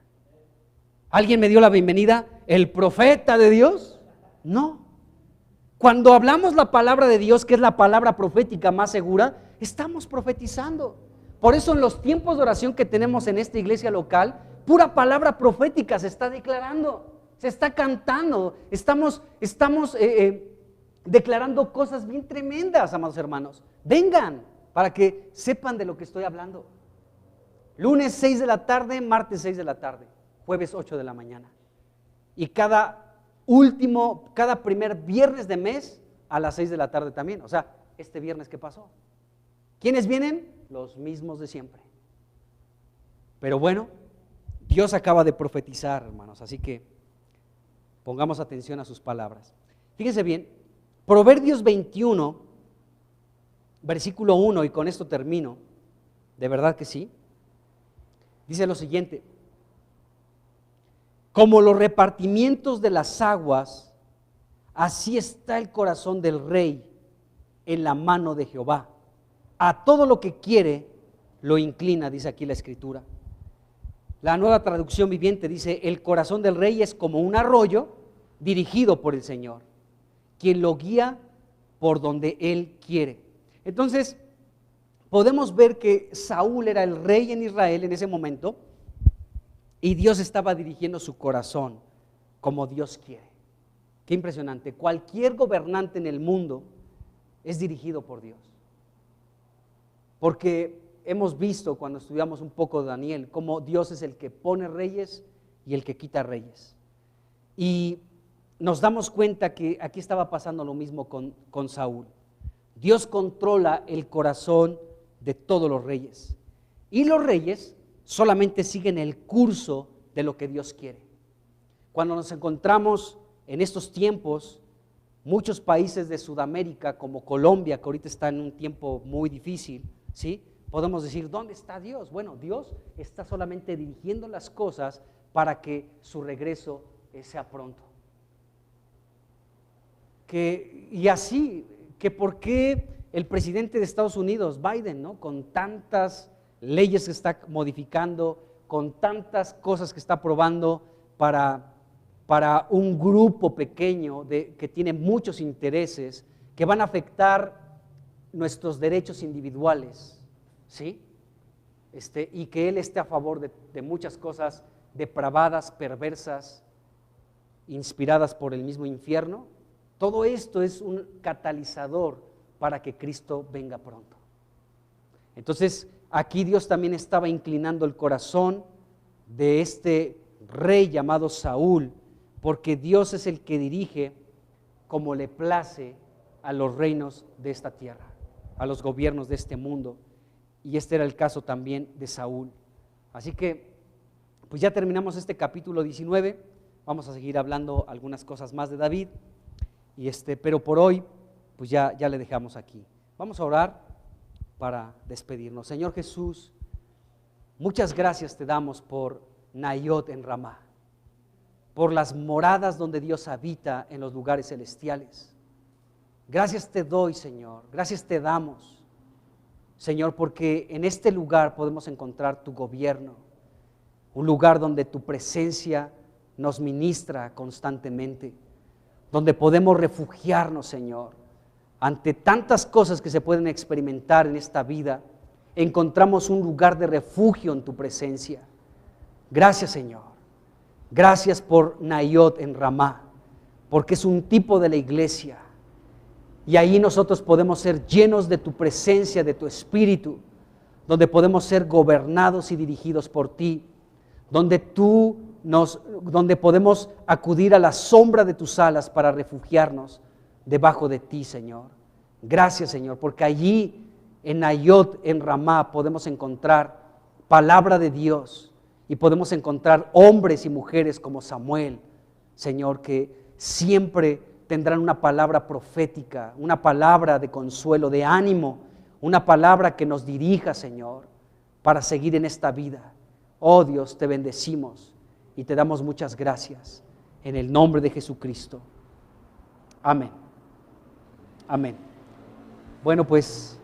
¿Alguien me dio la bienvenida? ¿El profeta de Dios? No. Cuando hablamos la palabra de Dios, que es la palabra profética más segura, estamos profetizando. Por eso en los tiempos de oración que tenemos en esta iglesia local, pura palabra profética se está declarando, se está cantando, estamos declarando cosas bien tremendas, amados hermanos. Vengan para que sepan de lo que estoy hablando. Lunes 6 de la tarde, martes 6 de la tarde, jueves 8 de la mañana. Y cada primer viernes de mes a las 6 de la tarde también. O sea, este viernes que pasó. ¿Quiénes vienen? Los mismos de siempre. Pero bueno, Dios acaba de profetizar, hermanos, así que pongamos atención a sus palabras. Fíjense bien, Proverbios 21, versículo 1, y con esto termino, de verdad que sí, dice lo siguiente: como los repartimientos de las aguas, así está el corazón del rey en la mano de Jehová. A todo lo que quiere lo inclina, dice aquí la Escritura. La Nueva Traducción Viviente dice: el corazón del rey es como un arroyo dirigido por el Señor, quien lo guía por donde Él quiere. Entonces, podemos ver que Saúl era el rey en Israel en ese momento, y Dios estaba dirigiendo su corazón como Dios quiere. Qué impresionante. Cualquier gobernante en el mundo es dirigido por Dios. Porque hemos visto cuando estudiamos un poco de Daniel, cómo Dios es el que pone reyes y el que quita reyes. Y nos damos cuenta que aquí estaba pasando lo mismo con Saúl. Dios controla el corazón de todos los reyes. Y los reyes solamente siguen el curso de lo que Dios quiere. Cuando nos encontramos en estos tiempos, muchos países de Sudamérica, como Colombia, que ahorita está en un tiempo muy difícil, ¿sí? Podemos decir, ¿dónde está Dios? Bueno, Dios está solamente dirigiendo las cosas para que su regreso sea pronto. Y así, que por qué el presidente de Estados Unidos, Biden, ¿no?, con tantas leyes que está modificando, con tantas cosas que está aprobando para un grupo pequeño que tiene muchos intereses que van a afectar nuestros derechos individuales, ¿sí? Y que él esté a favor de muchas cosas depravadas, perversas, inspiradas por el mismo infierno. Todo esto es un catalizador para que Cristo venga pronto. Entonces, aquí Dios también estaba inclinando el corazón de este rey llamado Saúl, porque Dios es el que dirige como le place a los reinos de esta tierra, a los gobiernos de este mundo. Y este era el caso también de Saúl. Así que, pues ya terminamos este capítulo 19, vamos a seguir hablando algunas cosas más de David, pero por hoy, pues ya le dejamos aquí. Vamos a orar para despedirnos. Señor Jesús, muchas gracias te damos por Nayot en Ramá. por las moradas donde Dios habita en los lugares celestiales. Gracias te doy, Señor, gracias te damos, Señor, porque en este lugar podemos encontrar tu gobierno, un lugar donde tu presencia nos ministra constantemente, donde podemos refugiarnos, Señor, ante tantas cosas que se pueden experimentar en esta vida. Encontramos un lugar de refugio en tu presencia. Gracias, Señor. Gracias por Nayot en Ramá, porque es un tipo de la iglesia. Y ahí nosotros podemos ser llenos de tu presencia, de tu espíritu, donde podemos ser gobernados y dirigidos por ti, donde donde podemos acudir a la sombra de tus alas para refugiarnos debajo de ti, Señor. Gracias, Señor, porque allí en Nayot, en Ramá, podemos encontrar palabra de Dios y podemos encontrar hombres y mujeres como Samuel, Señor, que siempre tendrán una palabra profética, una palabra de consuelo, de ánimo, una palabra que nos dirija, Señor, para seguir en esta vida. Oh Dios, te bendecimos y te damos muchas gracias en el nombre de Jesucristo. Amén. Amén. Bueno, pues